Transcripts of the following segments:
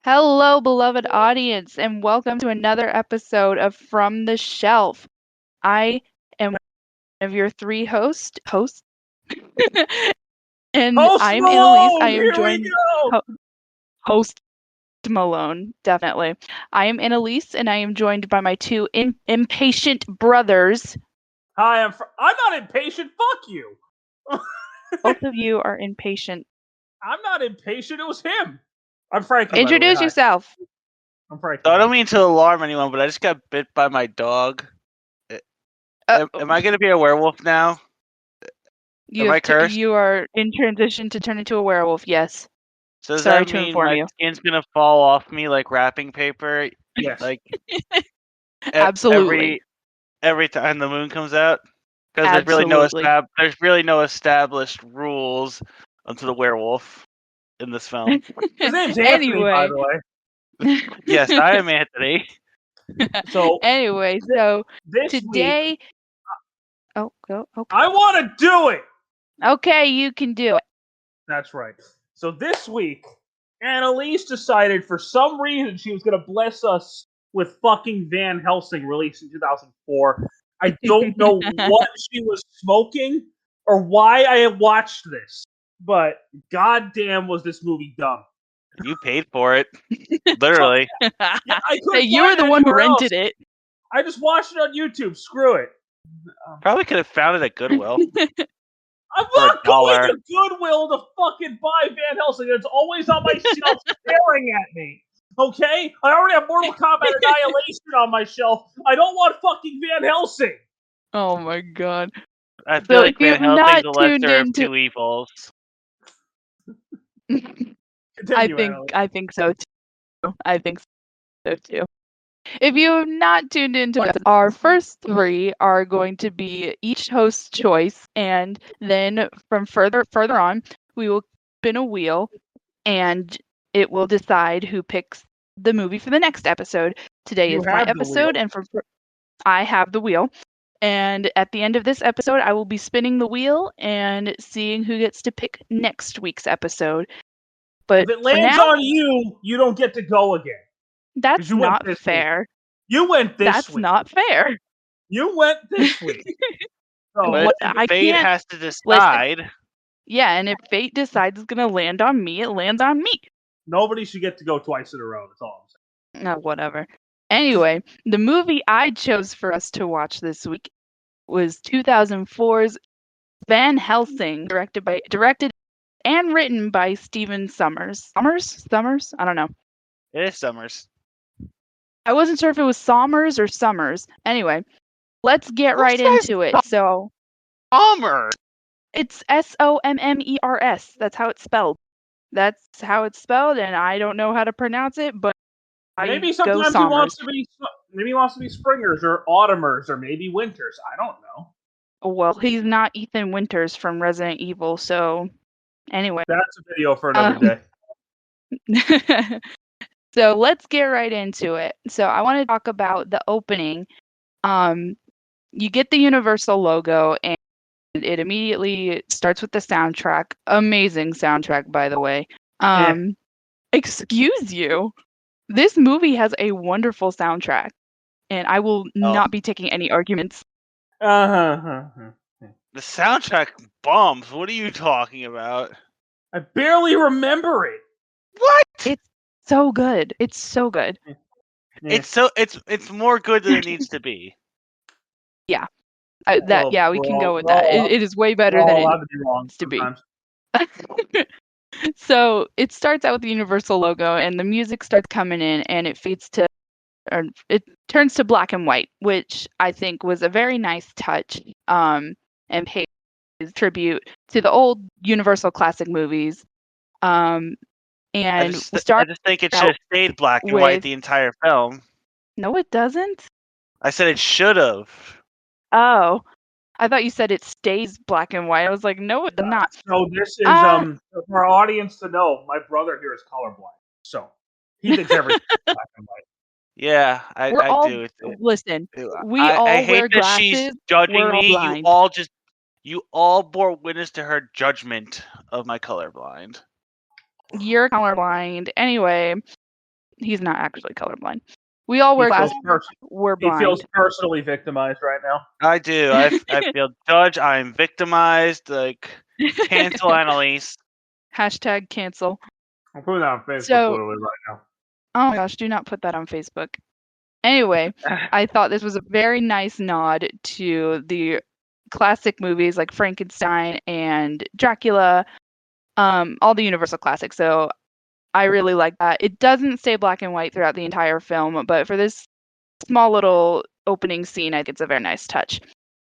Hello, beloved audience, and welcome to another episode of From the Shelf. I am one of your three hosts, and Post I'm Annalise. I Malone, am here we joined go. host Malone, definitely. I am Annalise, and I am joined by my two impatient brothers. Hi, I'm not impatient. Fuck you. Both of you are impatient. I'm not impatient. It was him. I'm Frankie, by the way. Introduce Hi, yourself. I'm Frankie. So I Hi. don't mean to alarm anyone, but I just got bit by my dog. Am I going to be a werewolf now? Am I cursed? You are in transition to turn into a werewolf. Yes. So does Sorry that to mean inform my you. skin's going to fall off me like wrapping paper? Yes. Like Absolutely. every time the moon comes out? Because Absolutely. there's really no established rules onto the werewolf in this film. His name's Anthony, by Anyway. the way. Yes, I am Anthony. So Anyway, so this week, today. Oh, go. Okay. I want to do it. Okay, you can do it. That's right. So this week, Annalise decided for some reason she was going to bless us with fucking Van Helsing, released in 2004. I don't know what she was smoking or why I had watched this, but goddamn was this movie dumb. You paid for it. Literally. Yeah, I Hey, couldn't you find were the it one who anywhere else. rented it. I just watched it on YouTube. Screw it. Probably could have found it at Goodwill. I'm For not going $1. to Goodwill to fucking buy Van Helsing. It's always on my shelf staring at me. Okay? I already have Mortal Kombat Annihilation on my shelf. I don't want fucking Van Helsing. Oh my god. I feel So like if you Van have Helsing's not the tuned lesser of into, two evils. Continue, Annalise. I think so too. I think so too. If you have not tuned into it, our first three are going to be each host's choice, and then from further on, we will spin a wheel, and it will decide who picks the movie for the next episode. Today You is my have the episode, wheel. and I have the wheel. And at the end of this episode, I will be spinning the wheel and seeing who gets to pick next week's episode. But If it for lands now, on you, you don't get to go again. that's You went not this fair. week. You went this That's week. not fair. You went this week. So What I Fate can't has to listen. decide. Yeah, and if fate decides it's gonna land on me, it lands on me. nobody should get to go twice in a row. That's all I'm saying. No, whatever. Anyway, the movie I chose for us to watch this week was 2004's Van Helsing, directed and written by Stephen Sommers. Summers? I don't know. It is Summers. I wasn't sure if it was Sommers or Summers. Anyway, let's get Who right says into it. So Summers? it's Sommers. That's how it's spelled. That's how it's spelled, and I don't know how to pronounce it, but Maybe I go sometimes Sommers. maybe he wants to be springers or autumners or maybe winters. I don't know. Well, he's not Ethan Winters from Resident Evil, so anyway. That's a video for another day. So let's get right into it. So I want to talk about the opening. You get the Universal logo, and it immediately starts with the soundtrack. Amazing soundtrack, by the way. Excuse you. This movie has a wonderful soundtrack, and I will not be taking any arguments. The soundtrack bombs. What are you talking about? I barely remember it. What? It's so good. It's so good. It's more good than it needs to be. Yeah. We can go with that. It is way better than it needs to be. So it starts out with the Universal logo, and the music starts coming in, and it turns to black and white, which I think was a very nice touch, and pays tribute to the old Universal classic movies. And I just think it should have stayed black and white the entire film. No, it doesn't. I said it should have. Oh, I thought you said it stays black and white. I was like, no, it's not. So this is for our audience to know. My brother here is colorblind, so he thinks everything's black and white. Yeah, I do. Listen, I hate wear that glasses. She's judging me. Blind. You all bore witness to her judgment of my colorblind. You're colorblind. Anyway, He's not actually colorblind. We all wear glasses. We're blind. He feels personally victimized right now. I do. I feel judged. I'm victimized. Like, cancel Annalise. Hashtag cancel. I'm putting that on Facebook literally right now. Oh my gosh, do not put that on Facebook. Anyway, I thought this was a very nice nod to the classic movies like Frankenstein and Dracula, all the Universal classics. So I really like that. It doesn't stay black and white throughout the entire film, but for this small little opening scene, I think it's a very nice touch.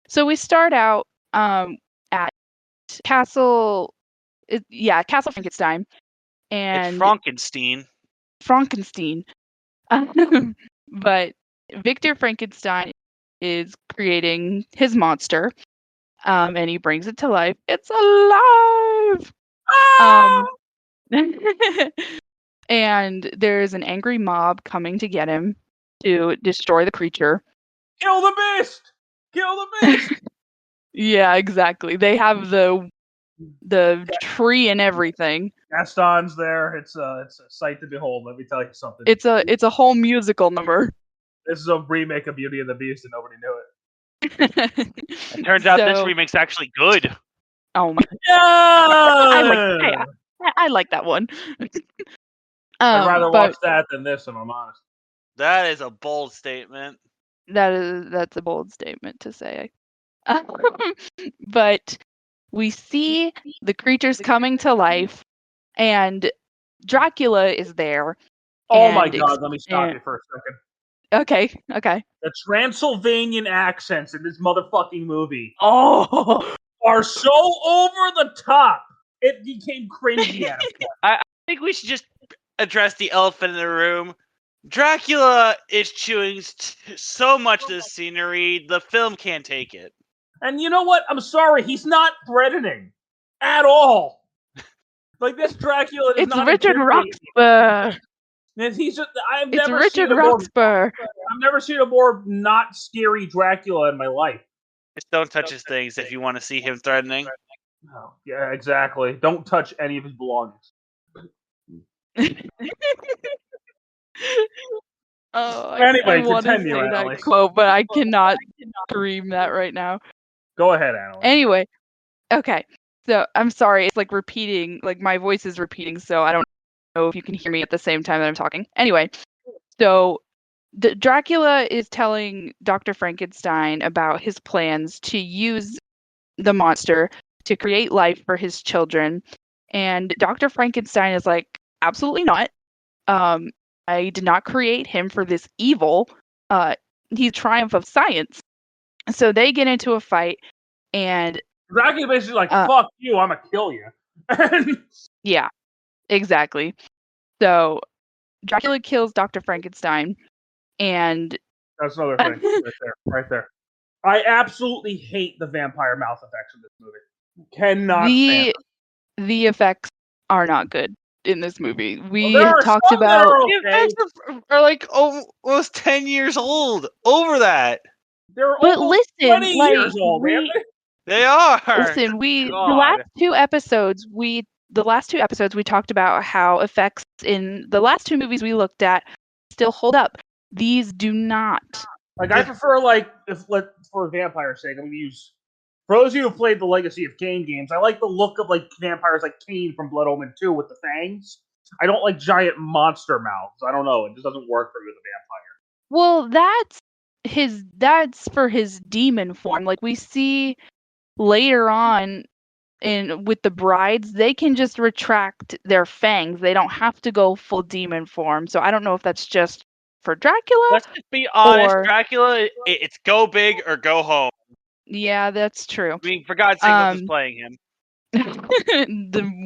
So we start out at Castle Frankenstein. And it's Frankenstein. But Victor Frankenstein is creating his monster, and he brings it to life. It's alive! And there's an angry mob coming to get him to destroy the creature. Kill the beast! Kill the beast! Yeah, exactly. They have the tree and everything. Gaston's there. It's a sight to behold. Let me tell you something. It's a whole musical number. This is a remake of Beauty and the Beast, and nobody knew it. It turns out this remake's actually good. Oh my! Yeah! I like that one. I'd rather watch that than this, if I'm honest. That is a bold statement. That's a bold statement to say. But we see the creatures coming to life, and Dracula is there. Oh my god, let me stop you for a second. Okay. The Transylvanian accents in this motherfucking movie are so over the top. It became cringy at a point. I think we should just address the elephant in the room. Dracula is chewing so much of the scenery, the film can't take it. And you know what? I'm sorry, he's not threatening at all. Like, this Dracula is not. It's Richard Roxburgh. He's just, I've never seen a more not scary Dracula in my life. Just don't touch his things if you want to see him threatening. Oh, yeah, exactly. Don't touch any of his belongings. Anyway, I want to say that quote, but I cannot scream that right now. Go ahead, Annalise. Anyway, okay. So I'm sorry, it's like repeating, like my voice is repeating, so I don't know if you can hear me at the same time that I'm talking. Anyway, so Dracula is telling Dr. Frankenstein about his plans to use the monster to create life for his children, and Dr. Frankenstein is like, absolutely not. I did not create him for this evil. He's triumph of science. So they get into a fight, and Dracula basically like, fuck you, I'm gonna kill you. Yeah, exactly. So Dracula kills Dr. Frankenstein, and that's another thing right there. I absolutely hate the vampire mouth effects in this movie. Cannot stand it. The effects are not good in this movie. We talked about the effects are like almost 10 years old. Over that. They're almost 20 years old, man. They are. Listen, the last two episodes we talked about how effects in the last two movies we looked at still hold up. These do not. Like, I prefer, like, for vampire's sake, I'm gonna use. For those of you who played the Legacy of Kain games, I like the look of, like, vampires like Kain from Blood Omen 2 with the fangs. I don't like giant monster mouths. I don't know. It just doesn't work for me with a vampire. Well, that's for his demon form. Like, we see later on with the brides, they can just retract their fangs. They don't have to go full demon form. So I don't know if that's just for Dracula. Let's just be honest, Dracula, it's go big or go home. Yeah, that's true. I mean, for God's sake, who's playing him?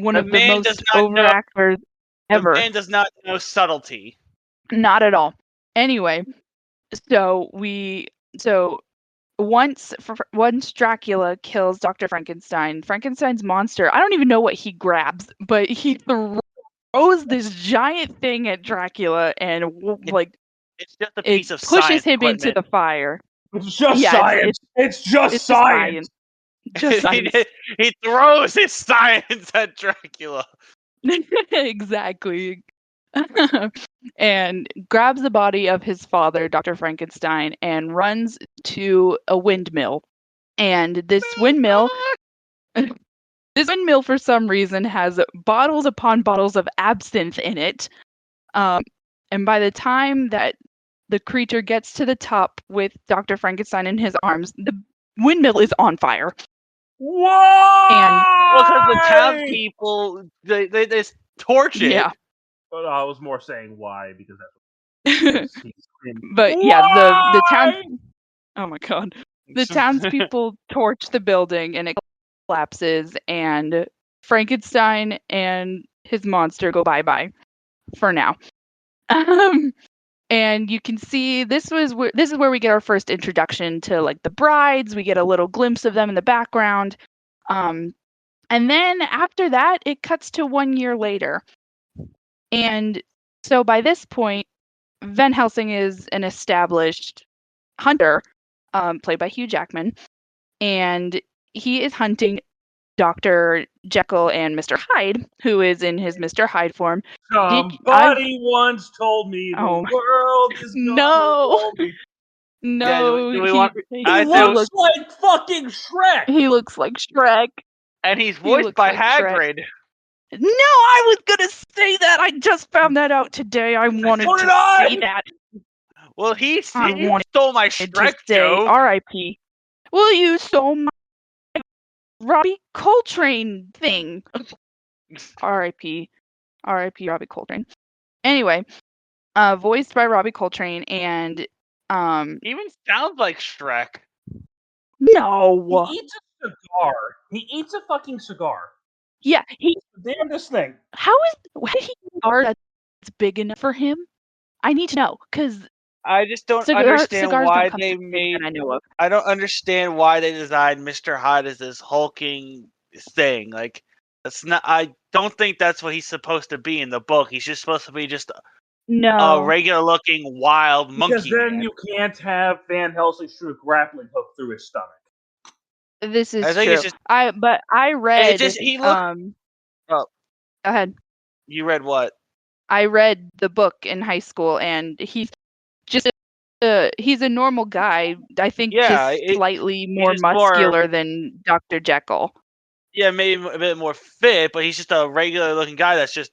One of the most over actors ever. The man does not know subtlety. Not at all. Anyway, so once Dracula kills Dr. Frankenstein's monster, I don't even know what he grabs, but he throws this giant thing at Dracula and it's just a piece of pushes him into the fire. It's just science. It's just science. Just science. He throws his science at Dracula. Exactly. and grabs the body of his father, Dr. Frankenstein, and runs to a windmill. And this windmill, for some reason, has bottles upon bottles of absinthe in it. And by the time that the creature gets to the top with Dr. Frankenstein in his arms, the windmill is on fire. Why? Well, because the townspeople they torch it. Yeah. But I was more saying why because that's what he's screaming. But yeah, the town. Why? Oh my god, the townspeople torch the building and it collapses, and Frankenstein and his monster go bye-bye for now. And you can see this is where we get our first introduction to like the brides. We get a little glimpse of them in the background. And then after that, it cuts to 1 year later. And so by this point, Van Helsing is an established hunter, played by Hugh Jackman, and he is hunting Dr. Jekyll and Mr. Hyde, who is in his Mr. Hyde form. Somebody once told me the world is gonna roll me. No, do we want- He looks like fucking Shrek. He looks like Shrek. And he's voiced by Hagrid. No, I was gonna say that. I just found that out today. I wanted to say that. Well, he stole my Shrek joke. R.I.P. Well, you stole my Robbie Coltrane thing. R.I.P. R.I.P. Robbie Coltrane. Anyway, voiced by Robbie Coltrane, and He even sounds like Shrek. No. He eats a cigar. He eats a fucking cigar. Yeah, the damnedest thing. How did he cigar that's big enough for him? I need to know, because I just don't understand why they made. I don't understand why they designed Mr. Hyde as this hulking thing. Like, that's not. I don't think that's what he's supposed to be in the book. He's just supposed to be just a regular-looking wild monkey. Because then you can't have Van Helsing shoot a grappling hook through his stomach. This is true. But I read. He looked. Go ahead. You read what? I read the book in high school, and he's just he's a normal guy. I think just slightly more muscular than Dr. Jekyll. Yeah, maybe a bit more fit, but he's just a regular-looking guy that's just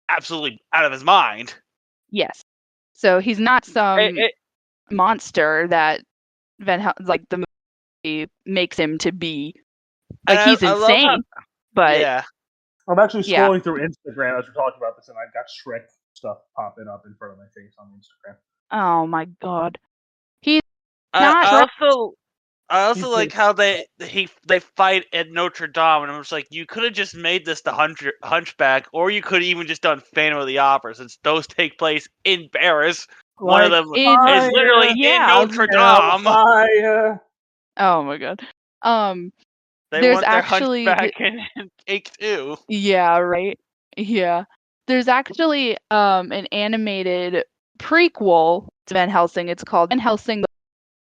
absolutely out of his mind. Yes. So he's not some monster that the movie makes him to be. Like, he's insane. But yeah. I'm actually scrolling through Instagram as we're talking about this, and I've got Shrek stuff popping up in front of my face on Instagram. Oh my god. He's I also like how they fight at Notre Dame, and I'm just like, you could have just made this the Hunchback, or you could have even just done Phantom of the Opera, since those take place in Paris. One of them is literally in Notre Dame. Oh my god. There's want their Hunchback in Take Two. Yeah, right. Yeah. There's actually an animated prequel to Van Helsing. It's called Van Helsing: The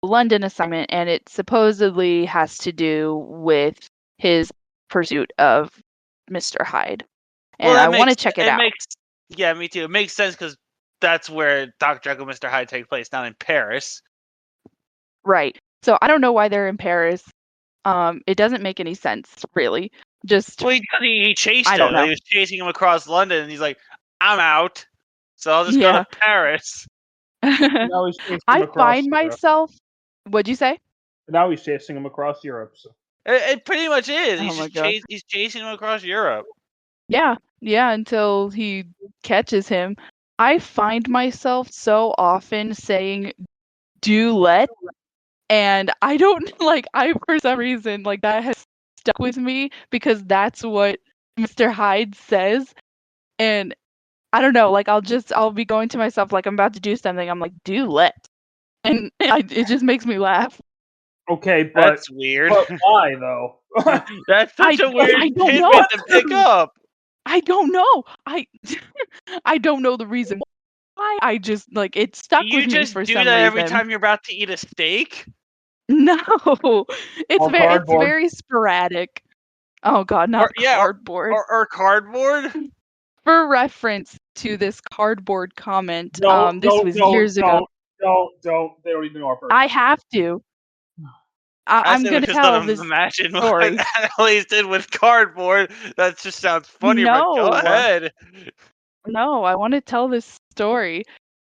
London Assignment, and it supposedly has to do with his pursuit of Mr. Hyde. And I want to check it out. Yeah, me too. It makes sense because that's where Dr. Jekyll and Mr. Hyde take place, not in Paris. Right. So I don't know why they're in Paris. It doesn't make any sense, really. He chased him. He was chasing him across London, and he's like, "I'm out, so I'll just go to Paris." I find myself. What'd you say? Now he's chasing him across Europe. So. It pretty much is. He's chasing him across Europe. Yeah, until he catches him. I find myself so often saying, "Do let." And I don't for some reason, that has stuck with me because that's what Mr. Hyde says. And I don't know, I'll be going to myself like I'm about to do something. I'm like, do let. And it just makes me laugh. Okay, but that's weird. But why though? That's such a weird tidbit to pick up. I don't know. I don't know the reason why. I just it stuck with me for some reason. You just do that every time you're about to eat a steak? No, it's very sporadic. Oh god, not cardboard. Or cardboard? For reference, to this cardboard comment. No, this was years ago. Don't. They don't even know our person. I have to. I'm going to just tell don't this imagine story. what Annalise did with cardboard. That just sounds funnier, but go No. ahead. No, I want to tell this story.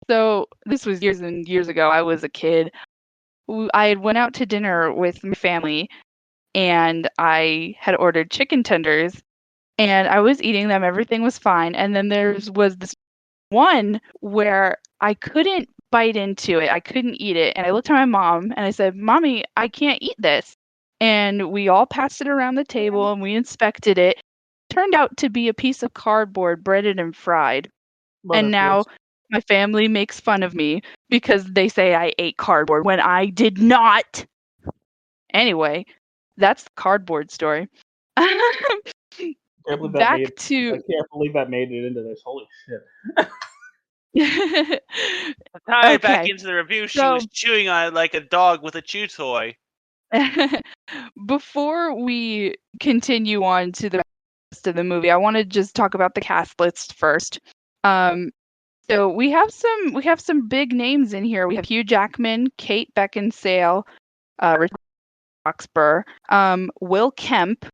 So this was years and years ago. I was a kid. I had went out to dinner with my family, and I had ordered chicken tenders, and I was eating them. Everything was fine. And then was this one where I couldn't bite into it. I couldn't eat it. And I looked at my mom and I said, "Mommy, I can't eat this." And we all passed it around the table and we inspected it. Turned out to be a piece of cardboard breaded and fried. And now my family makes fun of me because they say I ate cardboard when I did not. Anyway, that's the cardboard story. I can't believe Back I to can't believe that made it into this. Holy shit. To tie it back Okay, into the review, she so was chewing on it like a dog with a chew toy. before we continue on to the rest of the movie, I want to just talk about the cast list first. So we have some big names in here. We have Hugh Jackman, Kate Beckinsale, Richard Roxburgh, Will Kemp,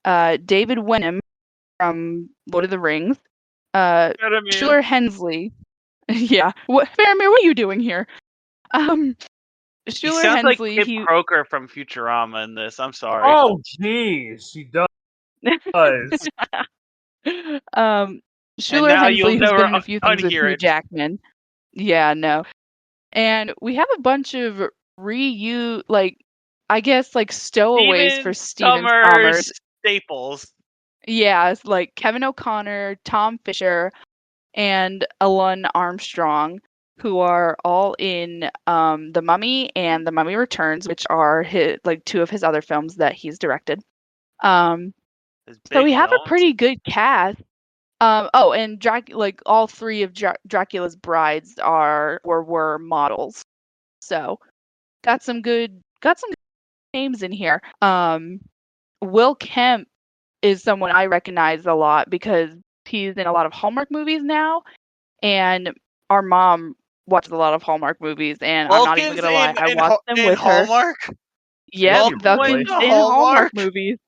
David Wenham from Lord of the Rings, Shuler Hensley. Yeah, Faramir, what are you doing here? He Shuler sounds like Hensley. Kip Croker from Futurama in this. I'm sorry. Oh, jeez, he does. Shuler now you'll Hensley, who's never been in a few things with unhear Hugh it. Jackman. Yeah, no. And we have a bunch of I guess stowaways for Stephen Sommers. Staples. Yeah, it's like Kevin O'Connor, Tom Fisher, and Alun Armstrong, who are all in The Mummy and The Mummy Returns, which are two of his other films that he's directed. So we have a pretty good cast. And all three of Dracula's brides were models. So got some good names in here. Will Kemp is someone I recognize a lot because he's in a lot of Hallmark movies now, and our mom watches a lot of Hallmark movies, and I'm not even gonna lie, I watched them with her. Hallmark? Yep, Vulcan's in Hallmark movies.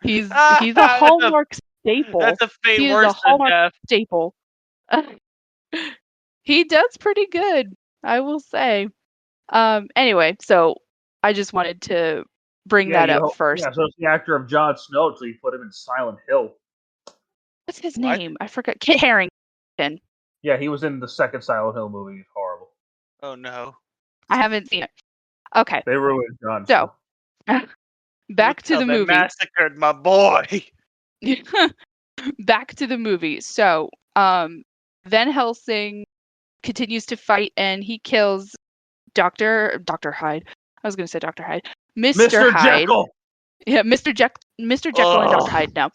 He's a Hallmark staple. That's a fate he is worse a Hallmark than death. staple. He does pretty good, I will say. Anyway, so I just wanted to bring that up first. Yeah, so it's the actor of Jon Snow, so you put him in Silent Hill. What's his name? I forgot. Kit Harington. Yeah, he was in the second Silent Hill movie. It's horrible. Oh no. I haven't seen it. Okay. They ruined Jon Snow. Back to the movie. They massacred my boy. Back to the movie. So, Van Helsing continues to fight, and he kills Dr. Hyde. I was going to say Dr. Hyde. Mr. Hyde. Jekyll. Yeah, Mr. Jekyll and Dr. Hyde. No.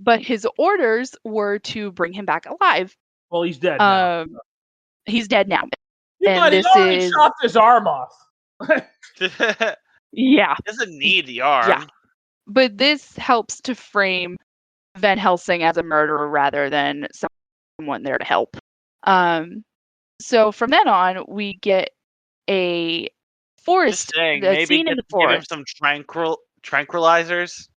But his orders were to bring him back alive. Well, he's dead now. He's dead now. Yeah, and he's already chopped his arm off. Yeah. He doesn't need the arm. Yeah. But this helps to frame Van Helsing as a murderer rather than someone there to help. So from then on, we get a forest. Just saying, maybe scene in the forest. Give him some tranquilizers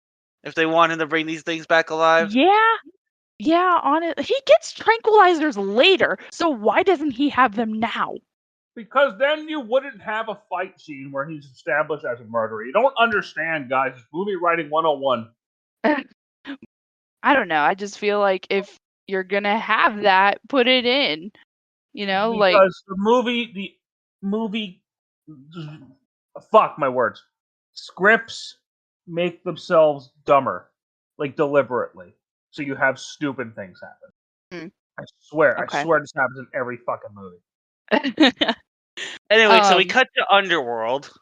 if they want him to bring these things back alive. Yeah, on it. He gets tranquilizers later, so why doesn't he have them now? Because then you wouldn't have a fight scene where he's established as a murderer. You don't understand, guys. It's movie writing 101. I don't know. I just feel like if you're gonna have that, put it in. Because the movie, fuck my words. Scripts make themselves dumber, deliberately, so you have stupid things happen. I swear this happens in every fucking movie. Anyway, so we cut to Underworld.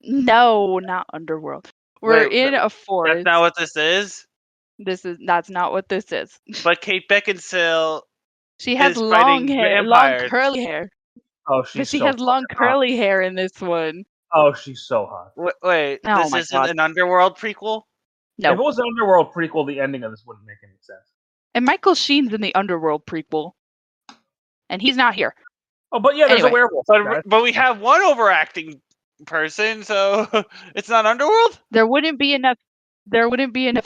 No, not Underworld. We're in a forest. That's not what this is? That's not what this is. But Kate Beckinsale, she has long curly hair. Oh, she has long curly hair in this one. Oh, she's so hot. Wait, this isn't an Underworld prequel? No. If it was an Underworld prequel, the ending of this wouldn't make any sense. And Michael Sheen's in the Underworld prequel. And he's not here. Oh, but yeah, there's Anyway. a werewolf. But we have one overacting person, so it's not Underworld? There wouldn't be enough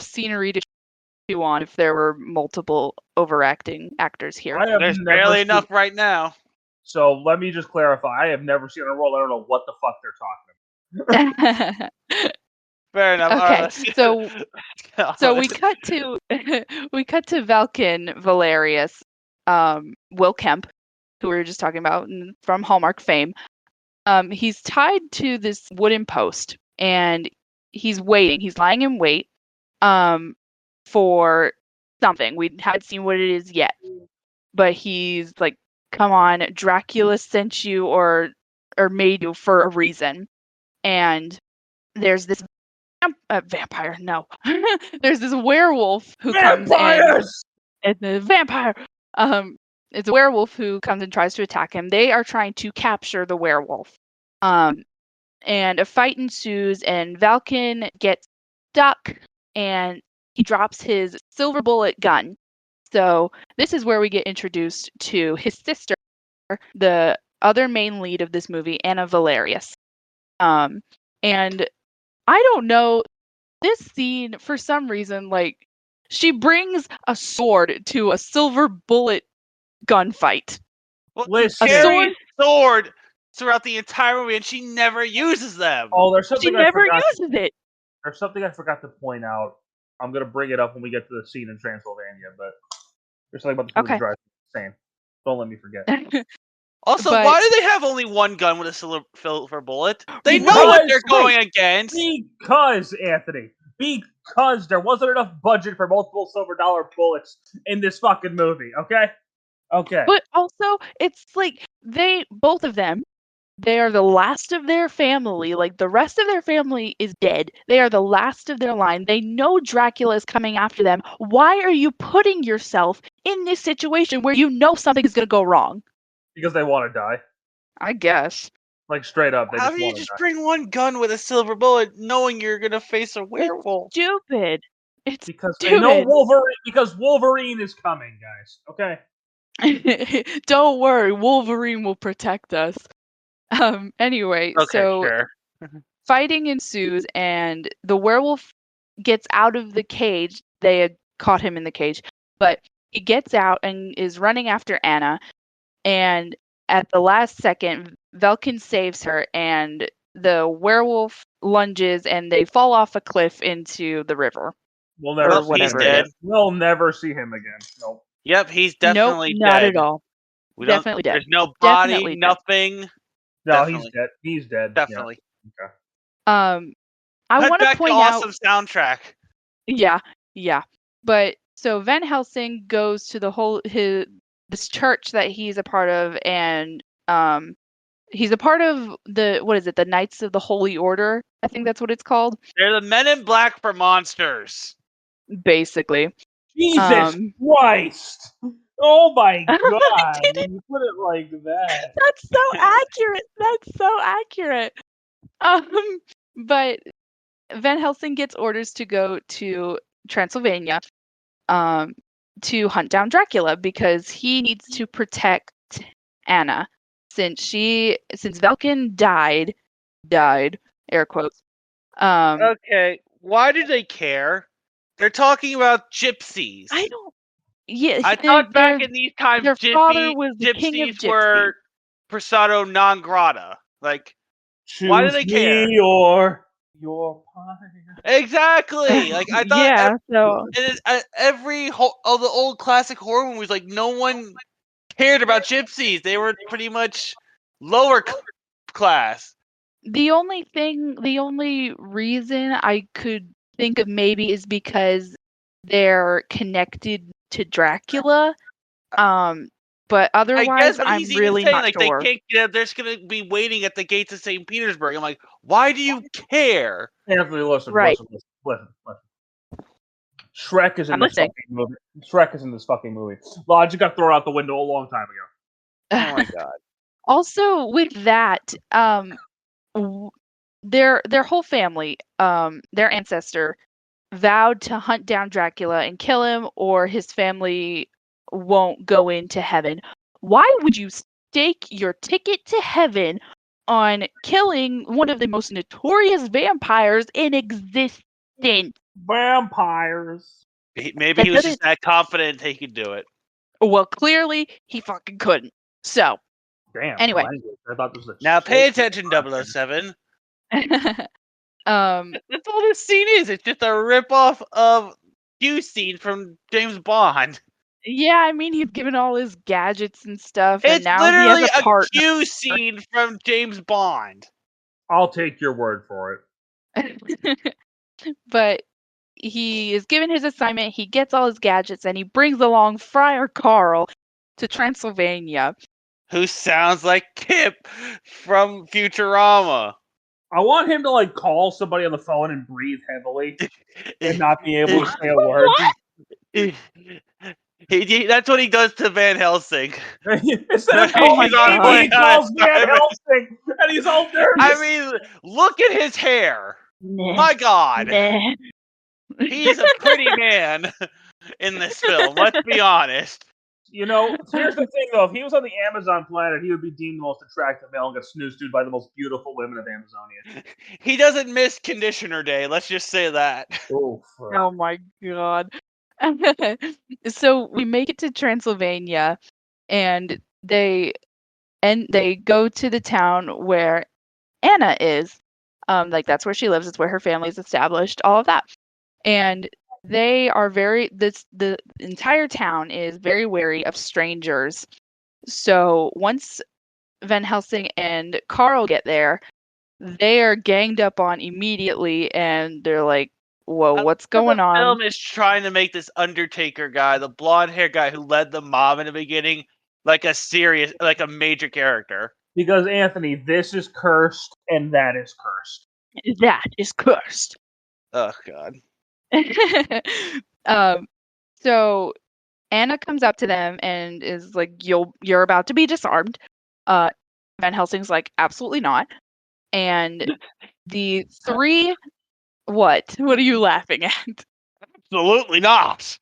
scenery to chew on if there were multiple overacting actors here. There's barely enough right now. So let me just clarify. I have never seen Underworld. I don't know what the fuck they're talking about. Fair enough. Okay, so we cut to Velkin Valerius, Will Kemp, who we were just talking about from Hallmark fame. He's tied to this wooden post, and he's waiting. He's lying in wait, for something. We haven't seen what it is yet, but he's like, "Come on, Dracula sent you or made you for a reason." And there's this vampire. No, there's this werewolf who comes in. It's a vampire. It's a werewolf who comes and tries to attack him. They are trying to capture the werewolf. And a fight ensues, and Valken gets stuck, and he drops his silver bullet gun. So this is where we get introduced to his sister, the other main lead of this movie, Anna Valerius. And I don't know, this scene, for some reason, like, she brings a sword to a silver bullet gunfight. Well, Listen. carries sword throughout the entire movie, and she never uses them. Oh, there's something She never uses it. There's something I forgot to point out. I'm gonna bring it up when we get to the scene in Transylvania, but there's something about the movie that drives me insane. Don't let me forget. Also, But- why do they have only one gun with a silver bullet? They know what they're going against. Because, Anthony, because there wasn't enough budget for multiple silver dollar bullets in this fucking movie, okay? Okay. But also, it's like both of them, they are the last of their family. Like, the rest of their family is dead. They are the last of their line. They know Dracula is coming after them. Why are you putting yourself in this situation where you know something is going to go wrong? Because they want to die. I guess. Like, straight up, they How do you just bring one gun with a silver bullet knowing you're going to face a werewolf? It's stupid. It's because stupid. They know Wolverine, because Wolverine is coming, guys. Okay? Don't worry, Wolverine will protect us. Anyway, Okay, so sure. fighting ensues, and the werewolf gets out of the cage. They had caught him in the cage, but he gets out and is running after Anna. And at the last second, Velkin saves her, and the werewolf lunges, and they fall off a cliff into the river. We'll never see him again. We'll never see him again. Nope. Yep, he's definitely nope, not dead. at all. Definitely dead. There's no body, Definitely nothing. No, Definitely. he's dead. He's dead. Definitely. Yeah. Okay. I want to point out. Awesome soundtrack. Yeah. But so Van Helsing goes to this church that he's a part of, and he's a part of the Knights of the Holy Order. I think that's what it's called. They're the Men in Black for monsters. Basically. Jesus Christ! Oh my god! When you put it like that. That's so accurate. But Van Helsing gets orders to go to Transylvania, to hunt down Dracula because he needs to protect Anna since Velkin died, air quotes. Okay, why do they care? They're talking about gypsies. I don't. Yeah, I thought back in these times, their father was the king of gypsies were persona non grata. Like, choose why do they care? Me or your pie. Exactly. Like I thought. Yeah. So all the old classic horror movies, like no one cared about gypsies. They were pretty much lower class. The only reason I could think of maybe is because they're connected to Dracula. But otherwise, I'm really not like, sure. They can't get out. They're just gonna be waiting at the gates of St. Petersburg. I'm like, why do you care? Anthony, listen. Shrek is in this fucking movie. Shrek is in this fucking movie. Logic got thrown out the window a long time ago. Oh my god. Also, with that, their whole family, their ancestor, vowed to hunt down Dracula and kill him, or his family won't go into heaven. Why would you stake your ticket to heaven on killing one of the most notorious vampires in existence? Vampires. Maybe he was just that confident he could do it. Well, clearly he fucking couldn't. So, Damn. anyway. I thought this was a Now pay attention, 007. That's all this scene is. It's just a ripoff of Q scene from James Bond. Yeah, I mean, he's given all his gadgets and stuff, and It's now literally he has a partner. Q scene from James Bond. I'll take your word for it. But he is given his assignment, he gets all his gadgets, and he brings along Friar Carl to Transylvania. Who sounds like Kip from Futurama. I want him to call somebody on the phone and breathe heavily and not be able to say a word. That's what he does to Van Helsing. Instead of calling he calls Van Helsing, and he's all nervous. I mean, look at his hair. My God. He's a pretty man in this film, let's be honest. Here's the thing, though. If he was on the Amazon planet, he would be deemed the most attractive male and get snoozed by the most beautiful women of Amazonia. He doesn't miss conditioner day, let's just say that. Oh my God. So we make it to Transylvania, and they go to the town where Anna is. That's where she lives. It's where her family's established. All of that, and they are the entire town is very wary of strangers. So once Van Helsing and Carl get there, they are ganged up on immediately, and they're like, whoa, what's going on? The film is trying to make this Undertaker guy, the blonde hair guy who led the mob in the beginning, like a major character. Because, Anthony, this is cursed and that is cursed. That is cursed. Oh, God. So Anna comes up to them and is like, you're about to be disarmed. Van Helsing's like, absolutely not. And the three, what are you laughing at? Absolutely not.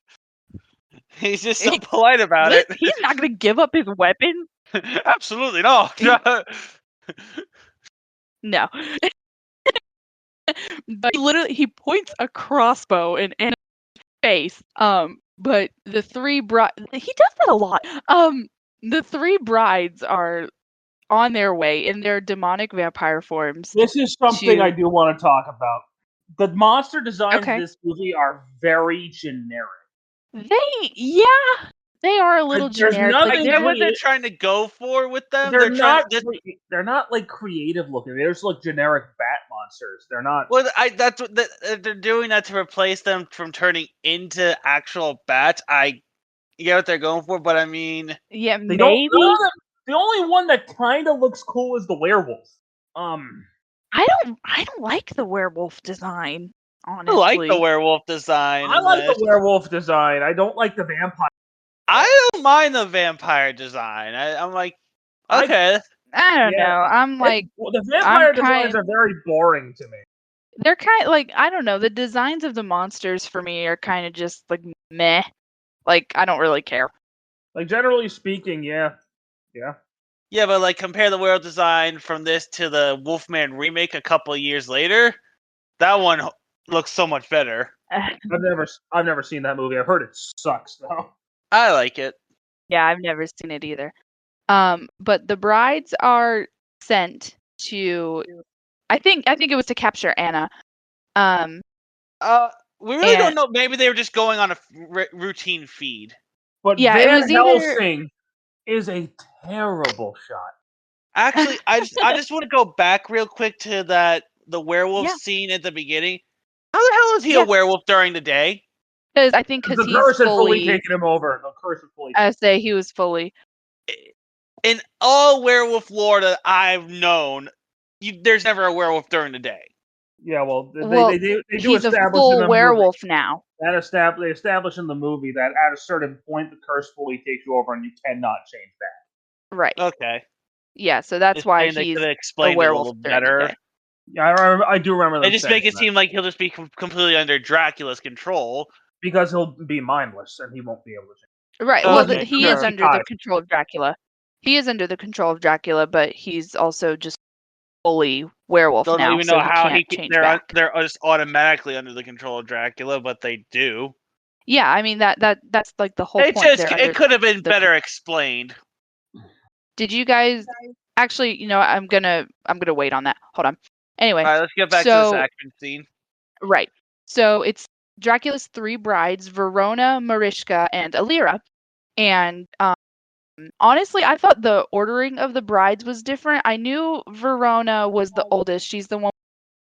He's just so polite about it. He's not going to give up his weapon. Absolutely not. No. But he points a crossbow in Anna's face. But the three he does that a lot. The three brides are on their way in their demonic vampire forms. This is something I do want to talk about. The monster designs in this movie are very generic. They are a little generic. I get what they're trying to go for with them. They're not like creative looking. They're just like generic bat monsters. They're not. Well, that's what they're doing that to replace them from turning into actual bats. I get what they're going for, but I mean, yeah, maybe. The only one that kind of looks cool is the werewolf. I don't like the werewolf design. Honestly, I like the werewolf design. I like the werewolf design. I don't like the vampire. I don't mind the vampire design. I'm like, okay. I don't know. I'm like, the vampire designs are very boring to me. They're kind of like, I don't know. The designs of the monsters for me are kind of just like meh. Like, I don't really care. Like, generally speaking, yeah. Yeah, but like compare the werewolf design from this to the Wolfman remake a couple of years later. That one looks so much better. I've never seen that movie. I've heard it sucks though. I like it. Yeah, I've never seen it either. But the brides are sent to, I think it was to capture Anna. We really don't know. Maybe they were just going on a routine feed. But yeah, Van Helsing is a terrible shot. Actually, I just want to go back real quick to the werewolf scene at the beginning. How the hell is he a werewolf during the day? Because I think the curse had fully taken him over. The curse had fully. I say he was fully. In all werewolf lore that I've known, there's never a werewolf during the day. Yeah, well, they do he's establish a full in the werewolf movie, now. They establish in the movie that at a certain point the curse fully takes you over and you cannot change that. Right. Okay. Yeah, so that's why he's a werewolf better. Yeah, I do remember They them just saying make it that. seem like he'll just be completely under Dracula's control. Because he'll be mindless and he won't be able to. Right. Oh, Well, okay, he is sure. under the control of Dracula. He is under the control of Dracula, but he's also just fully werewolf Don't now, even so know he how can't change they're back. they're just automatically under the control of Dracula, but they do. Yeah, I mean that's like the whole point. They're under It could have been the. better explained. Did you guys actually? I'm gonna wait on that. Hold on. Anyway, All right, let's get back to this so action scene. right, so it's Dracula's three brides: Verona, Mariska, and Alira. And honestly, I thought the ordering of the brides was different. I knew Verona was the oldest. She's the one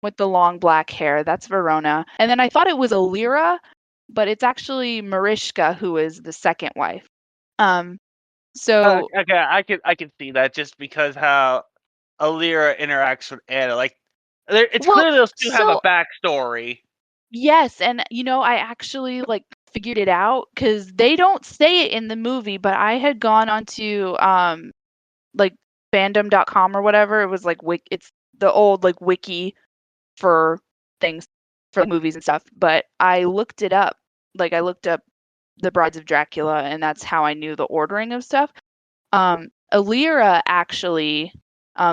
with the long black hair. That's Verona. And then I thought it was Alira, but it's actually Mariska who is the second wife. So Okay, I can see that just because how Alira interacts with Anna. Like, it's well, clear those two have a so backstory. yes, and I actually like figured it out because they don't say it in the movie, but I had gone onto like fandom.com or whatever. It was like it's the old like wiki for things for like, movies and stuff. But I looked it up. Like I looked up the Brides of Dracula, and that's how I knew the ordering of stuff. Alira actually,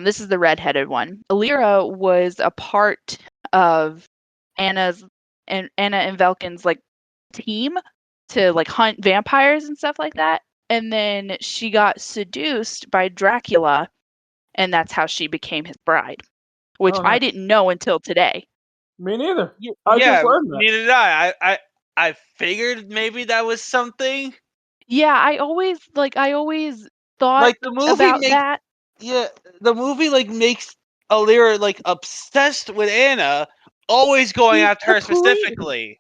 this is the redheaded one. Alira was a part of Anna and Velkin's like team to like hunt vampires and stuff like that. And then she got seduced by Dracula, and that's how she became his bride, which Oh, I nice. didn't know until today. Me neither. I Yeah, just learned that. neither did I. I figured maybe that was something. Yeah, I always thought Like the movie about makes that. the movie like makes Alira like obsessed with Anna, always going after her Completely. specifically.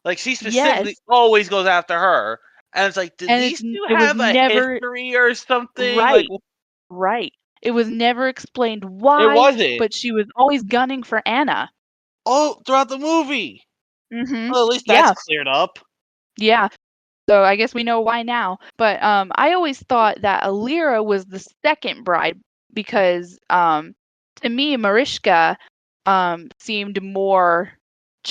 Like she specifically Yes. always goes after her, and it's like, did And these two it was have a never history or something? Like, right. Right. It was never explained it why, wasn't but she was always gunning for Anna. all throughout the movie. Mhm. Well, at least that's Yeah. cleared up. Yeah. So I guess we know why now. But I always thought that Alira was the second bride because to me Mariska seemed more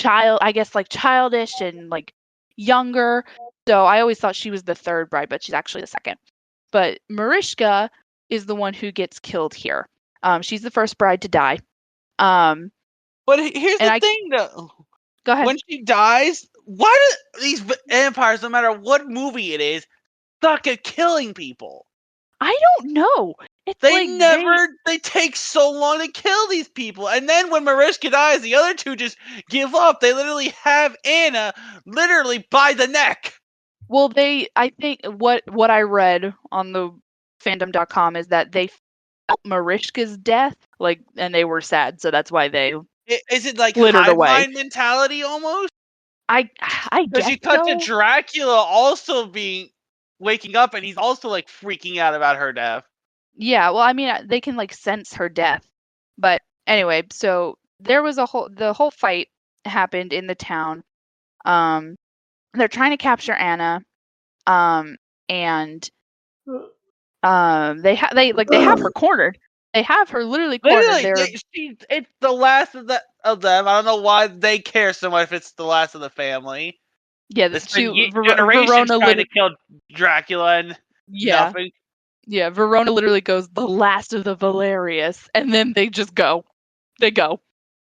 I guess like childish and like younger. So I always thought she was the third bride, but she's actually the second. But Mariska is the one who gets killed here. She's the first bride to die. Um, But here's and the I thing, though. go ahead. When she dies, why do these vampires, no matter what movie it is, suck at killing people? I don't know. It's They like they take so long to kill these people. And then when Mariska dies, the other two just give up. They literally have Anna literally by the neck. well, I think what I read on the fandom.com is that they felt Mariska's death, like, and they were sad, so that's why they Is it like lit her hive away. mind mentality almost? I Because guess you cut to so. Dracula also waking up and he's also like freaking out about her death. Yeah, well, I mean, they can like sense her death. But anyway, so there was the whole fight happened in the town. Um, they're trying to capture Anna. And they have her cornered. They have her literally cornered. Literally, it's the last of them. I don't know why they care so much if it's the last of the family. Yeah, It's been generations Verona trying to kill Dracula and yeah. nothing. Yeah, Verona literally goes the last of the Valerius, and then they just go. They go.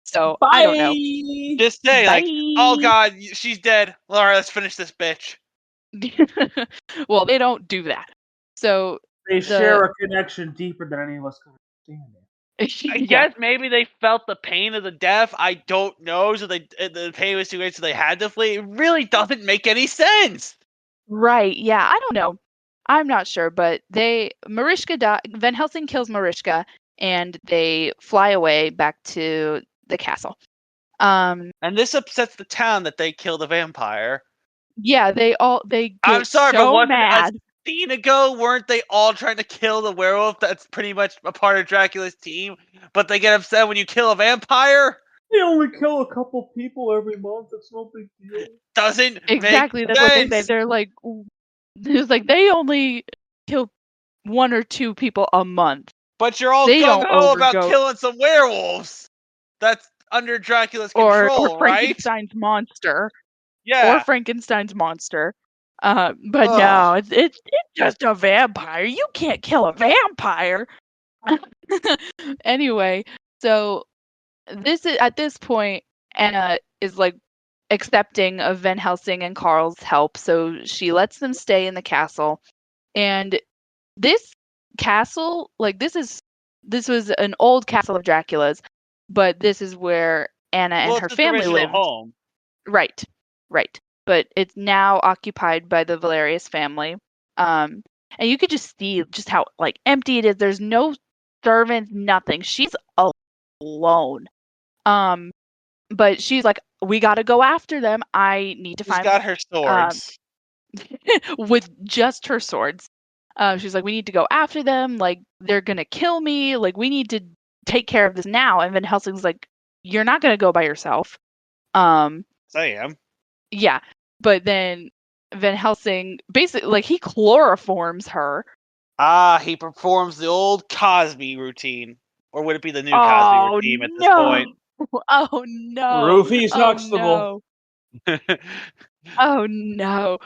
So I don't know. Bye. Just say like, oh Bye. god, she's dead. All right, let's finish this bitch. Well, they don't do that. So They share a connection deeper than any of us could understand. I yeah, guess maybe they felt the pain of the death. I don't know. So the pain was too great, so they had to flee. It really doesn't make any sense. right. Yeah, I don't know. I'm not sure, but Van Helsing kills Mariska, and they fly away back to the castle. And this upsets the town that they kill the vampire. Yeah, they I'm get sorry, but so wasn't mad. a scene ago, weren't they all trying to kill the werewolf that's pretty much a part of Dracula's team? But they get upset when you kill a vampire? They only kill a couple people every month. It's no big deal. Doesn't Exactly, make that's what they say. sense. They're like, it's like they only kill 1 or 2 people a month. But you're all They gung don't ho about overgo. killing some werewolves. That's under Dracula's or control, right? Frankenstein's monster, Yeah. or Frankenstein's monster. But Ugh. no, it's just a vampire. You can't kill a vampire. Anyway, so at this point, Anna is like accepting of Van Helsing and Carl's help, so she lets them stay in the castle. And this castle, like this was an old castle of Dracula's, but this is where Anna and Well, her it's his family original lived. home. Right, right. But it's now occupied by the Valerius family. And you could just see just how like empty it is. There's no servants, nothing. She's alone. But she's like, we got to go after them. I need to She's find got her swords. with just her swords. She's like, we need to go after them. Like, they're gonna kill me. Like, we need to take care of this now. And Van Helsing's like, you're not gonna go by yourself. I am. Yeah, but then Van Helsing basically like he chloroforms her. He performs the old Cosby routine. Or would it be the new Cosby Oh routine at this no! point? Oh no! Rufy's Oh Huxtable. no! Oh no!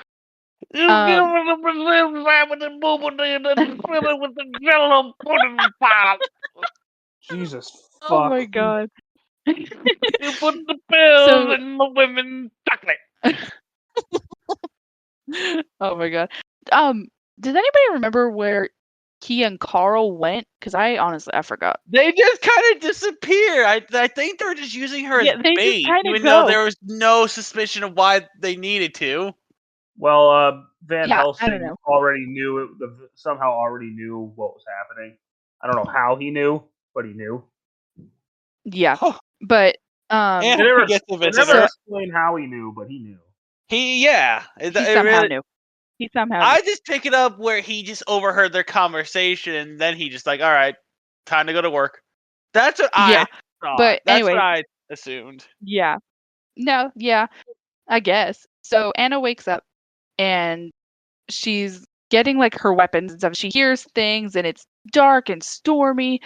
You give me the Brazil wrap with the booble and then fill it with the jello pudding pop. Jesus fuck. Oh my god! You put the pills So- in the women's chocolate. Oh my god. Does anybody remember where he and Carl went? Because I forgot. They just kind of disappear. I think they're just using her Yeah, as they just bait, kinda even go. though there was no suspicion of why they needed to. Well, Van Yeah, I Helsing don't know. already knew somehow already knew what was happening. I don't know how he knew, but he knew. Yeah, Huh. but And They never, he gets to they visit never her. explained how he knew, but he knew. he somehow knew. He somehow knew. I just pick it up where he just overheard their conversation, and then he just like, all right, time to go to work. That's what Yeah, I thought. but That's anyway. what I assumed. Yeah. No, yeah, I guess. So Anna wakes up and she's getting like her weapons and stuff. She hears things and it's dark and stormy.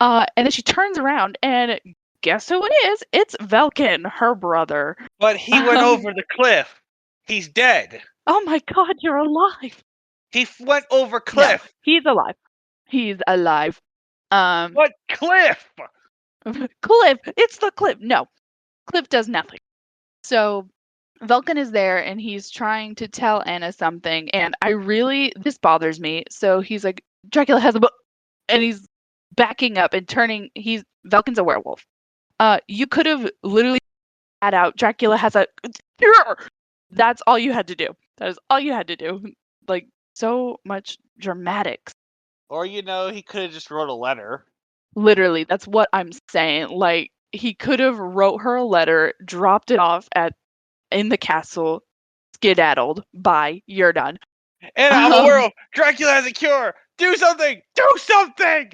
And then she turns around and guess who it is? It's Velkin, her brother. But he went over the cliff. He's dead. Oh my god, you're alive. He went over No, cliff. he's alive. He's alive. What cliff? Cliff, it's the Cliff. No, Cliff does nothing. So Velkin is there and he's trying to tell Anna something, and this bothers me. So he's like, Dracula has a book, and he's backing up and Velkin's a werewolf. You could have literally had out Dracula has a. That's all you had to do. That is all you had to do. Like so much dramatics. Or he could have just wrote a letter. Literally, that's what I'm saying. Like he could have wrote her a letter, dropped it off in the castle, skedaddled. Bye, you're done. And I'm a werewolf. Dracula has a cure. Do something. Do something.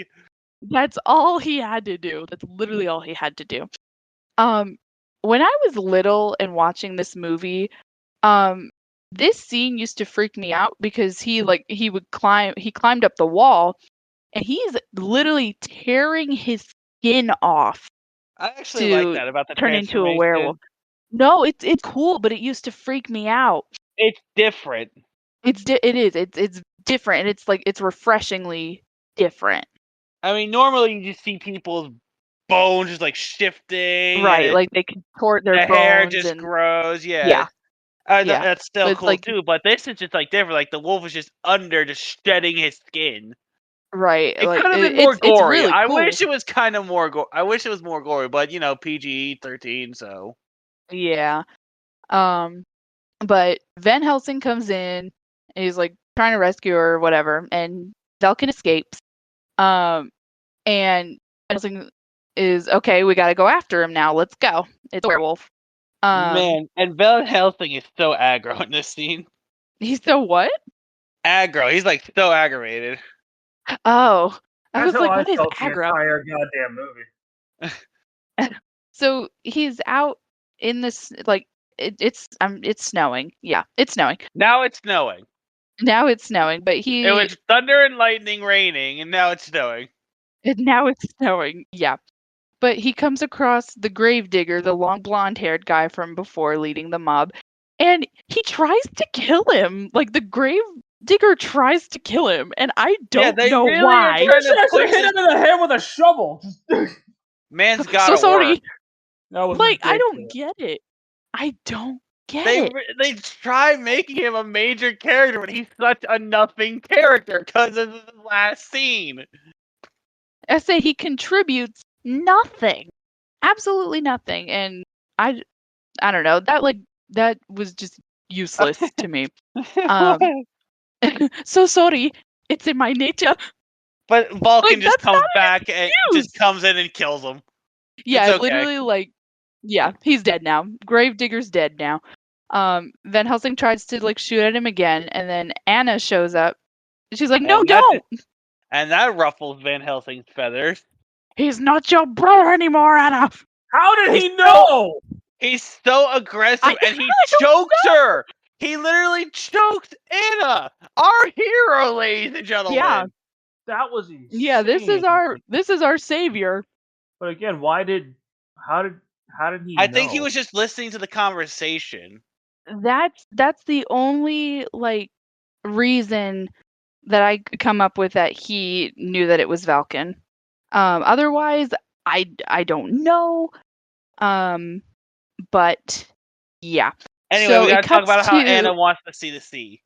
That's all he had to do. That's literally all he had to do. When I was little and watching this movie, this scene used to freak me out because he climbed up the wall and he's literally tearing his skin off I actually like to that about the turn into a transformation. werewolf. No, it's cool, but it used to freak me out. It's different. It is. It's different, and it's refreshingly different. I mean, normally you just see people's bones just like shifting. Right, like they contort their the bones hair just and grows. Yeah. yeah. Yeah. That's still But cool like too. But this is just like different. Like the wolf is just under, just shedding his skin. right, It like could have been more it's gory. really I cool. wish it was kind of more I wish it was more gory, but PG-13, so Yeah. But Van Helsing comes in and he's like trying to rescue her or whatever, and Velkin escapes. And Van Helsing is okay, we gotta go after him now. Let's go. It's a werewolf. man. And Van Helsing is so aggro in this scene. He's so what? Aggro. He's like so aggravated. Oh. I That's was how like, I what is felt the aggro? entire goddamn movie. So he's out in this like it's snowing. Yeah, it's snowing. Now it's snowing. Now it's snowing, but It was thunder and lightning raining, and now it's snowing. now it's snowing. Yeah. but he comes across the gravedigger, the long blonde-haired guy from before leading the mob, and he tries to kill him. Like, the gravedigger tries to kill him, and I Yeah, don't they know really are why. He trying to tries to push hit this him in the head with a shovel. man's So gotta sorry. work. That was Like, I ridiculous. don't get it. I don't get it. They try making him a major character, but he's such a nothing character because of the last scene. I say he contributes nothing. Absolutely nothing. And I don't know. That was just useless to me. So sorry. It's in my nature. But Vulcan Like, just that's not comes an back and just excuse. comes in and kills him. Yeah, It's okay. literally, yeah, he's dead now. Gravedigger's dead now. Van Helsing tries to shoot at him again, and then Anna shows up. She's like, "No, And don't! And that ruffles Van Helsing's feathers. He's not your brother anymore, Anna." How did he He's know? He's so aggressive, and he I don't chokes know. her. He literally choked Anna, our hero, ladies and gentlemen. Yeah, That was insane. yeah. This is our savior. But again, how did he know? I think he was just listening to the conversation. That's the only reason that I could come up with that he knew that it was Valken. Otherwise, I don't know. But yeah. Anyway, So we it gotta talk cuts about how to Anna wants to see the sea.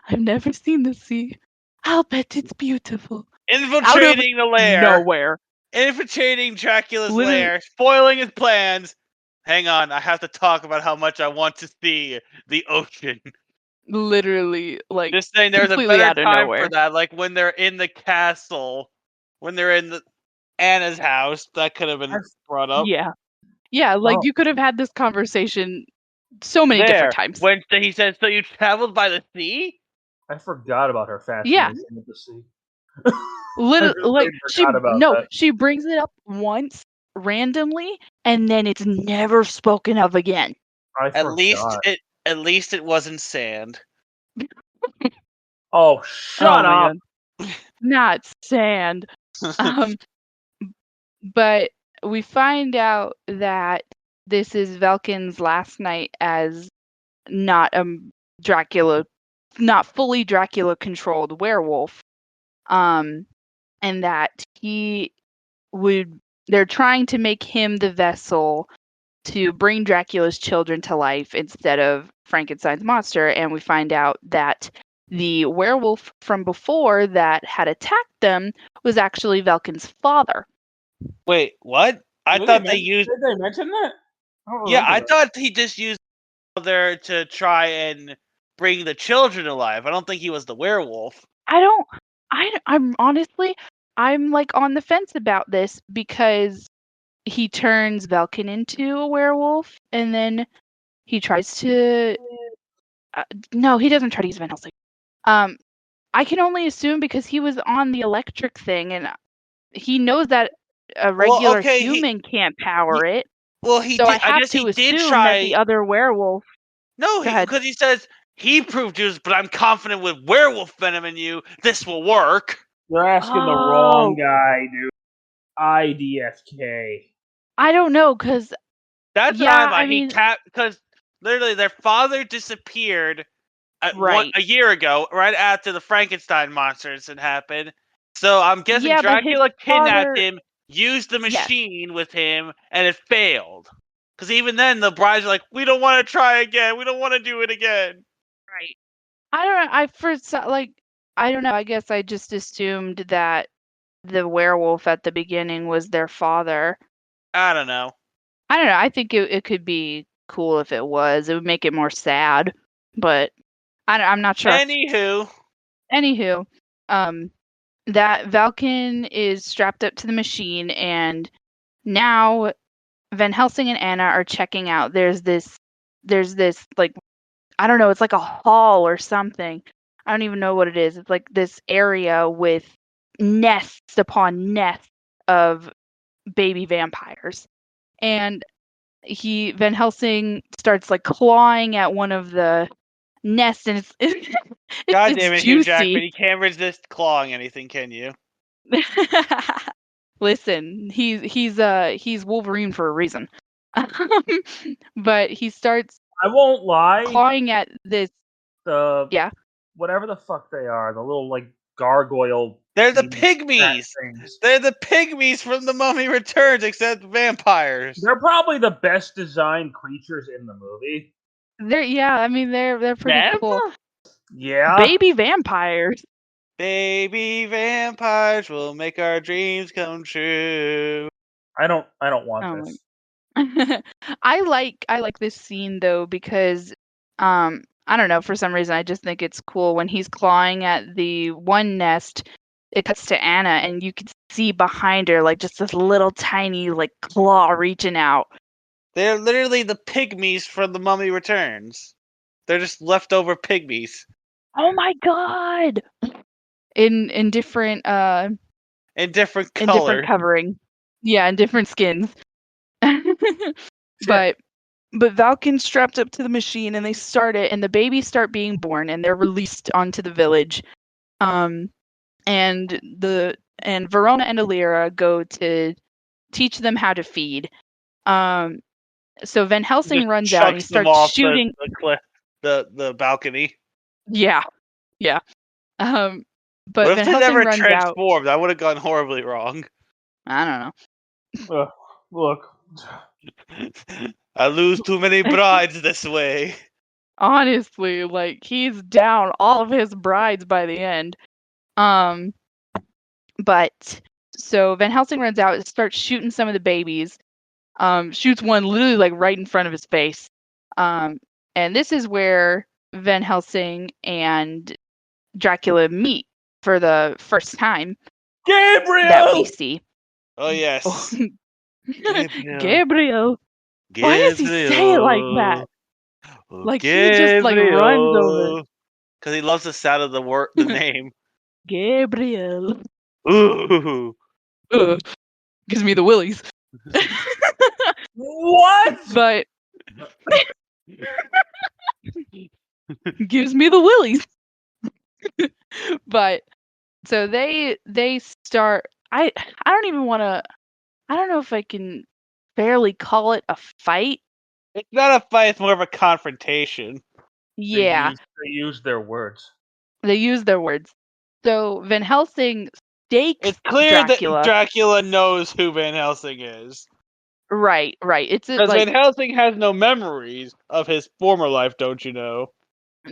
I've never seen the sea. I'll bet it's beautiful. Infiltrating the lair. Nowhere. Infiltrating Dracula's Literally- lair. Spoiling his plans. Hang on, I have to talk about how much I want to see the ocean. Literally, Just saying, there's a completely better out of time nowhere. for that. Like when they're in the castle, when they're in Anna's house, that could have been brought up. Yeah. Yeah, you could have had this conversation so many different times. When he says, "So you traveled by the sea?" I forgot about her fascination with the sea. Literally, forgot about that. she brings it up once randomly, and then it's never spoken of again. At least it wasn't sand. Oh, shut up! God. Not sand. But we find out that this is Velkin's last night as not not fully Dracula controlled werewolf. And that they're trying to make him the vessel to bring Dracula's children to life instead of Frankenstein's monster. And we find out that the werewolf from before that had attacked them was actually Velkin's father. Wait, what? I thought they used. Did they mention that? Yeah, I thought he just used there to try and bring the children alive. I don't think he was the werewolf. I'm honestly, I'm on the fence about this because he turns Velkin into a werewolf and then he tries to. No, he doesn't try to use Van Helsing. I can only assume because he was on the electric thing and he knows that a regular human can't power it. Well, he so did. I have to assume that the other werewolf. No, because he says he proved it, but I'm confident with werewolf venom in you, this will work. You're asking the wrong guy, dude. IDFK. I don't know, because that's because literally their father disappeared a year ago, right after the Frankenstein monsters had happened. So I'm guessing Dracula kidnapped him, used the machine with him, and it failed. Because even then, the brides are like, "We don't want to try again. We don't want to do it again." Right. I don't know. I don't know. I guess I just assumed that the werewolf at the beginning was their father. I don't know. I think it could be cool if it was. It would make it more sad, but I'm not sure. Anywho, that Valken is strapped up to the machine, and now Van Helsing and Anna are checking out. There's this I don't know, it's like a hall or something. I don't even know what it is. It's like this area with nests upon nests of baby vampires. And Van Helsing starts clawing at one of the nests, and it's God damn it, juicy. Hugh Jackman, you can't resist clawing anything, can you? Listen, he's Wolverine for a reason. But he starts I won't lie. clawing at this. Yeah. Whatever the fuck they are, the little like gargoyle. They're the cat pygmies. things. They're the pygmies from The Mummy Returns, except vampires. They're probably the best designed creatures in the movie. They're pretty Them? cool. Yeah. Baby vampires. Baby vampires will make our dreams come true. I don't want this. I like this scene though because I don't know, for some reason I just think it's cool when he's clawing at the one nest. It cuts to Anna and you can see behind her like just this little tiny like claw reaching out. They're literally the pygmies from The Mummy Returns. They're just leftover pygmies. Oh my god! In different in different colors. In different covering. Yeah, in different skins. But Valken's strapped up to the machine and they start it and the babies start being born and they're released onto the village. And Verona and Alira go to teach them how to feed. So Van Helsing runs out and he starts shooting the balcony. Yeah. But what if Van they Helsing never runs transformed? out. That would have gone horribly wrong. I don't know. Look. I lose too many brides this way. Honestly, like he's down all of his brides by the end. But so Van Helsing runs out and starts shooting some of the babies. Shoots one literally like right in front of his face. And this is where Van Helsing and Dracula meet for the first time. Gabriel! That we see. Oh yes. Gabriel. Why does he say it like that? Like Gabriel. He just like runs over. Because he loves the sound of the name. Gabriel. Ooh. Gives me the willies. What? But gives me the willies. But so they start. I don't even want to. I don't know if I can fairly call it a fight. It's not a fight. It's more of a confrontation. Yeah. They use their words. They use their words. So Van Helsing stakes It's clear Dracula. that Dracula knows who Van Helsing is. Right. It's because Van Helsing has no memories of his former life. Don't you know?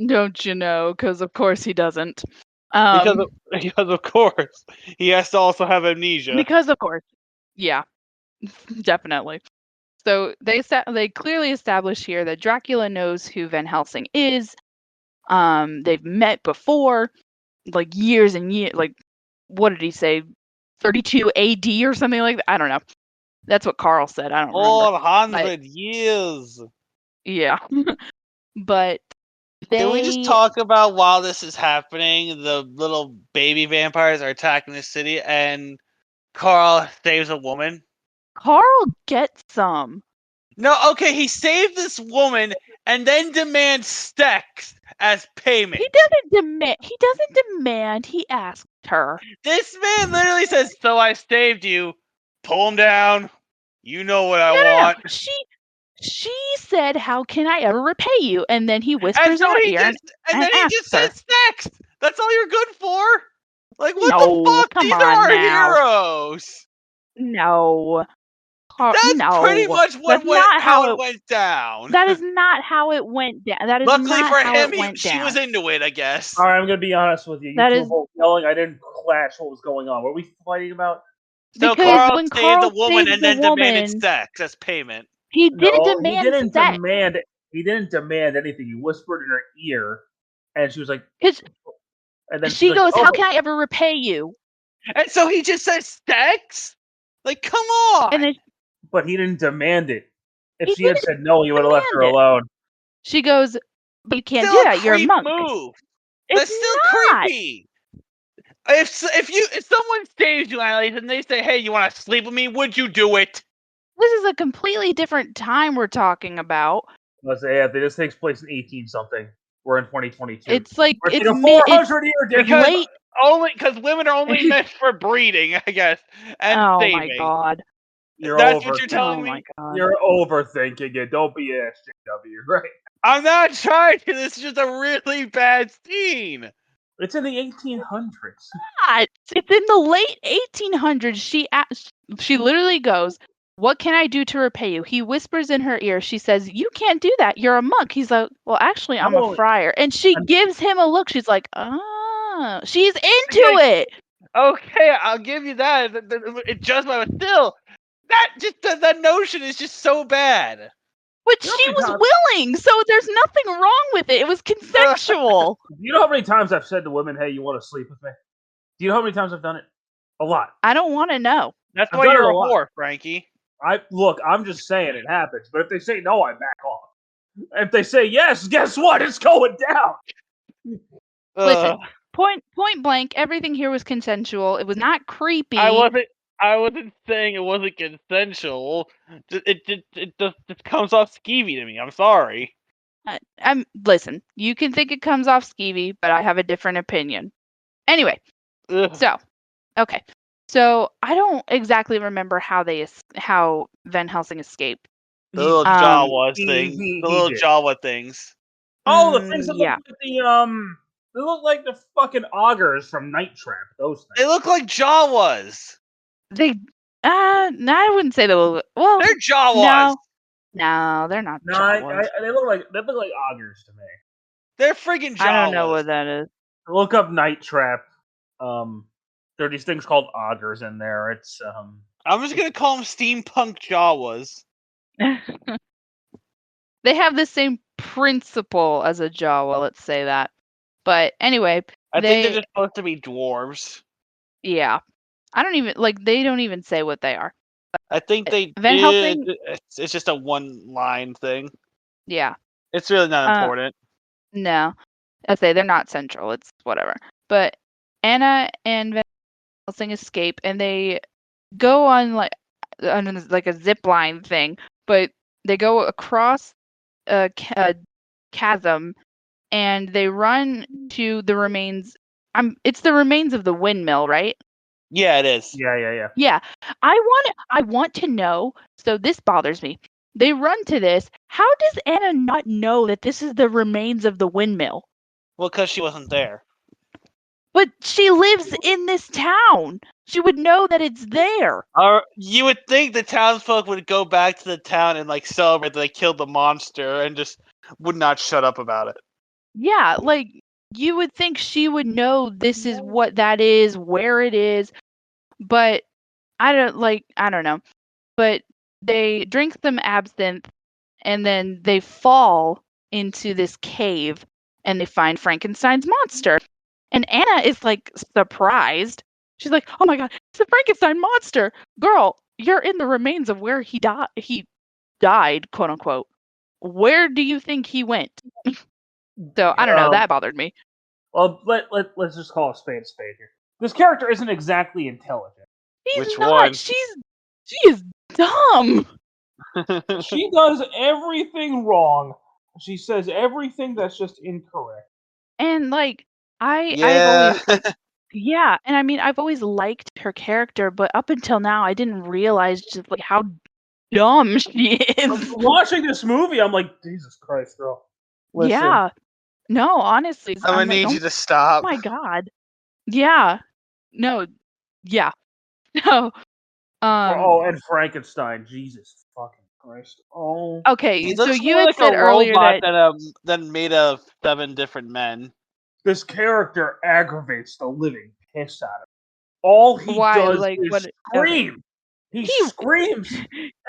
Don't you know? Because of course he doesn't. Because of course he has to also have amnesia. Because of course, yeah, definitely. So they clearly establish here that Dracula knows who Van Helsing is. They've met before, like years and years. Like, what did he say? 32 AD or something like that. I don't know. That's what Carl said. I don't remember. 400 years. Yeah, but can we just talk about while this is happening, the little baby vampires are attacking the city, and Carl saves a woman? Carl gets some. No, okay, he saved this woman and then demands stacks as payment. He doesn't demand. He asked her. This man literally says, "So I saved you. Pull him down. You know what I want." No. She said, "How can I ever repay you?" And then he whispers in her ear, and then he just says stacks. That's all you're good for. Like, what the fuck? These are our heroes. No. That's pretty much how it went down. That is not how it went down. That is luckily not for how him, it went she down. was into it, I guess. All right, I'm gonna be honest with you. You two both yelling. I didn't catch what was going on. What were we fighting about? So Carl saved the woman and then demanded sex as payment. He didn't demand sex. He didn't demand anything. He whispered in her ear, and she was like, and then she goes, "How can I ever repay you?" And so he just says sex? Like, come on. And then, but he didn't demand it. If she had said no, he would have left her alone. She goes, "But you can't do that. You're a monk." Move. That's still creepy. If someone saves you, Annalise, and they say, "Hey, you want to sleep with me?" Would you do it? This is a completely different time we're talking about. Let's say, yeah, this takes place in 18 something. We're in 2022. It's like it's a 400-year difference. Late. only because women are only meant for breeding, I guess, and Oh saving. my god. That's what you're telling Oh me? my god. You're overthinking it. Don't be an SJW, right? I'm not trying to. This is just a really bad scene. It's in the 1800s. God, it's in the late 1800s. She literally goes, "What can I do to repay you?" He whispers in her ear. She says, "You can't do that. You're a monk." He's like, "Well, actually, I'm a friar." And she gives him a look. She's like, "Ah." She's into it. Okay, I'll give you that. It just, but still, that notion is just so bad. But she was willing, so there's nothing wrong with it. It was consensual. Do you know how many times I've said to women, "Hey, you want to sleep with me"? Do you know how many times I've done it? A lot. I don't want to know. That's I've why done you're it a a lot. whore, Frankie. I'm just saying it happens. But if they say no, I back off. If they say yes, guess what? It's going down. Listen, point blank, everything here was consensual. It was not creepy. I wasn't saying it wasn't consensual. It just comes off skeevy to me. I'm sorry. Listen, you can think it comes off skeevy, but I have a different opinion. Anyway, so I don't exactly remember how Van Helsing escaped. The little Jawa thing. The little Jawa things. Oh, the things that yeah. look like they look like the fucking augers from Night Trap. Those things. They look like Jawas. No, I wouldn't say they look. Well, they're Jawas. No, they're not. No, Jawas. they look like augers to me. They're friggin' Jawas. I don't know what that is. Look up Night Trap. There are these things called augers in there. It's I'm just gonna call them steampunk Jawas. They have the same principle as a Jawa, let's say that. But anyway, I think they're just supposed to be dwarves. Yeah. They don't even say what they are. I think they Van Helsing. It's just a one-line thing. Yeah. It's really not important. No. I'd say they're not central. It's whatever. But Anna and Van Helsing escape, and they go on like a zip line thing, but they go across a chasm, and they run to the remains. It's the remains of the windmill, right? Yeah, it is. Yeah. Yeah. I want to know. So this bothers me. They run to this. How does Anna not know that this is the remains of the windmill? Well, because she wasn't there. But she lives in this town. She would know that it's there. You would think the townsfolk would go back to the town and celebrate that they killed the monster and just would not shut up about it. Yeah, you would think she would know this is what that is, where it is, but I don't know. But they drink some absinthe, and then they fall into this cave, and they find Frankenstein's monster. And Anna is surprised. She's like, "Oh my god, it's the Frankenstein monster, girl! You're in the remains of where he died, quote unquote. Where do you think he went?" So I don't know. That bothered me. Well, let's just call a spade here. This character isn't exactly intelligent. She's not. She is dumb. She does everything wrong. She says everything that's just incorrect. And I've always liked her character, but up until now, I didn't realize just how dumb she is. Watching this movie, I'm like, Jesus Christ, girl. Listen. Yeah. No, honestly, I'm gonna need you to stop. Oh my god. Yeah. No. Yeah. No. And Frankenstein, Jesus fucking Christ. Oh. Okay, so you had said earlier that made of 7 different men. This character aggravates the living piss out of him. All he does is scream. He screams,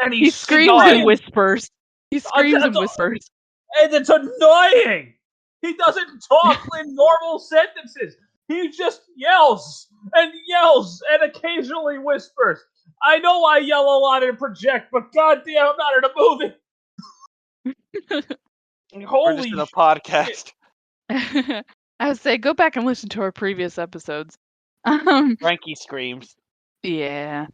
and he screams and whispers. He screams and whispers. And it's annoying. He doesn't talk in normal sentences. He just yells and occasionally whispers. I know I yell a lot and project, but goddamn, I'm not in a movie. We're just in a podcast. I would say go back and listen to our previous episodes. Frankie screams. Yeah.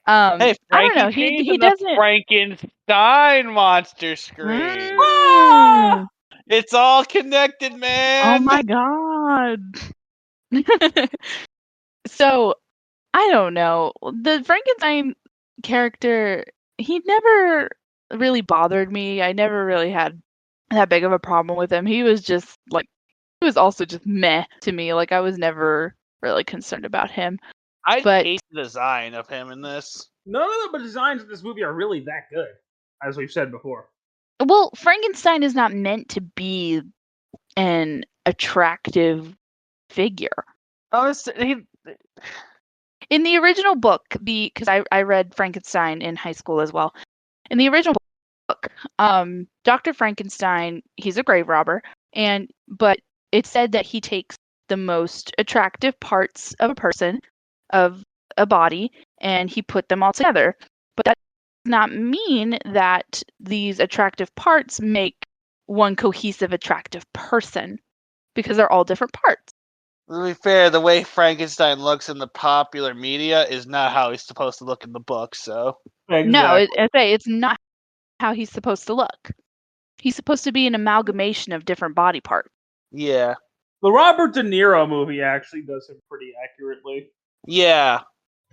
Hey, Frankie, I don't know. He doesn't. Frankenstein monster scream. It's all connected, man. Oh my god. So, I don't know. The Frankenstein character, he never really bothered me. I never really had that big of a problem with him. He was just like, he was also just meh to me. Like, I was never really concerned about him. I But hate the design of him in this. None of the designs in this movie are really that good, as we've said before. well, Frankenstein is not meant to be an attractive figure. In the original book, because I read Frankenstein in high school as well. In the original book, Dr. Frankenstein, he's a grave robber, but it said that he takes the most attractive parts of a person, of a body, and he put them all together. But that does not mean that these attractive parts make one cohesive attractive person, because they're all different parts. To be fair, the way Frankenstein looks in the popular media is not how he's supposed to look in the book. So No, Exactly. it's not how he's supposed to look. He's supposed to be an amalgamation of different body parts. yeah, The Robert De Niro movie actually does him pretty accurately. yeah.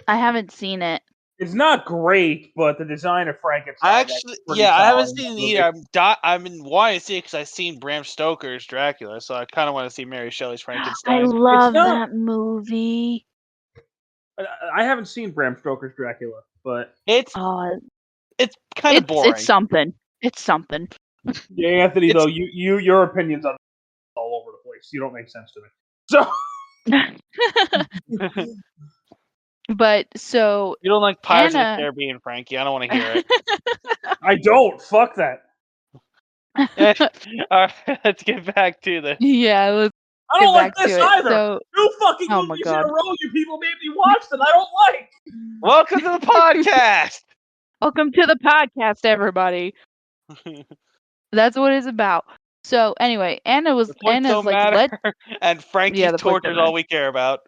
I haven't seen it. It's not great, but the design of Frankenstein is pretty I haven't solid in that seen it movie. either. I've been wanting to see it because I've seen Bram Stoker's Dracula, so I kind of want to see Mary Shelley's I Frankenstein. love not- that movie. I haven't seen Bram Stoker's Dracula, but It's Oh, kind of boring. it's something. It's something. yeah, Anthony, It's- though your opinions on all over the place. You don't make sense to me. So But so You don't like Pirates of Anna, the Caribbean, Frankie? I don't want to hear it. I don't. Fuck that. All right, let's get back to the. yeah, let's I get don't like back this to it. either. So, 2 fucking oh my movies in God. a row you people made me watch that I don't like. Welcome to the podcast. welcome to the podcast, everybody. That's what it's about. So anyway, The points Anna's don't like, matter, and Frankie's the points torture don't is matter. all we care about.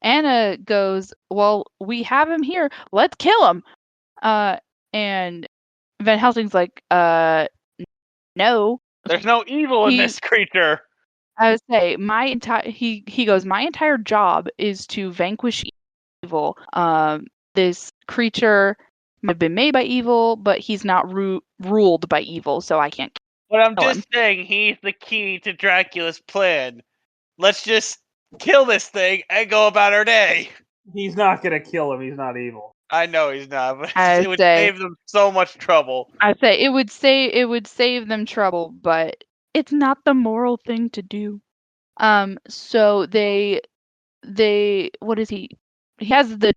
Anna goes, well, we have him here. Let's kill him. And Van Helsing's like, no. There's no evil in this creature. I would say he goes, my entire job is to vanquish evil. This creature might have been made by evil, but he's not ruled by evil, so I can't But I'm kill him. just saying, he's the key to Dracula's plan. Let's just kill this thing and go about our day. He's not gonna kill him. He's not evil. I know he's not, but I it would say- save them so much trouble. I say it would save them trouble, but it's not the moral thing to do. So they what is he? He has the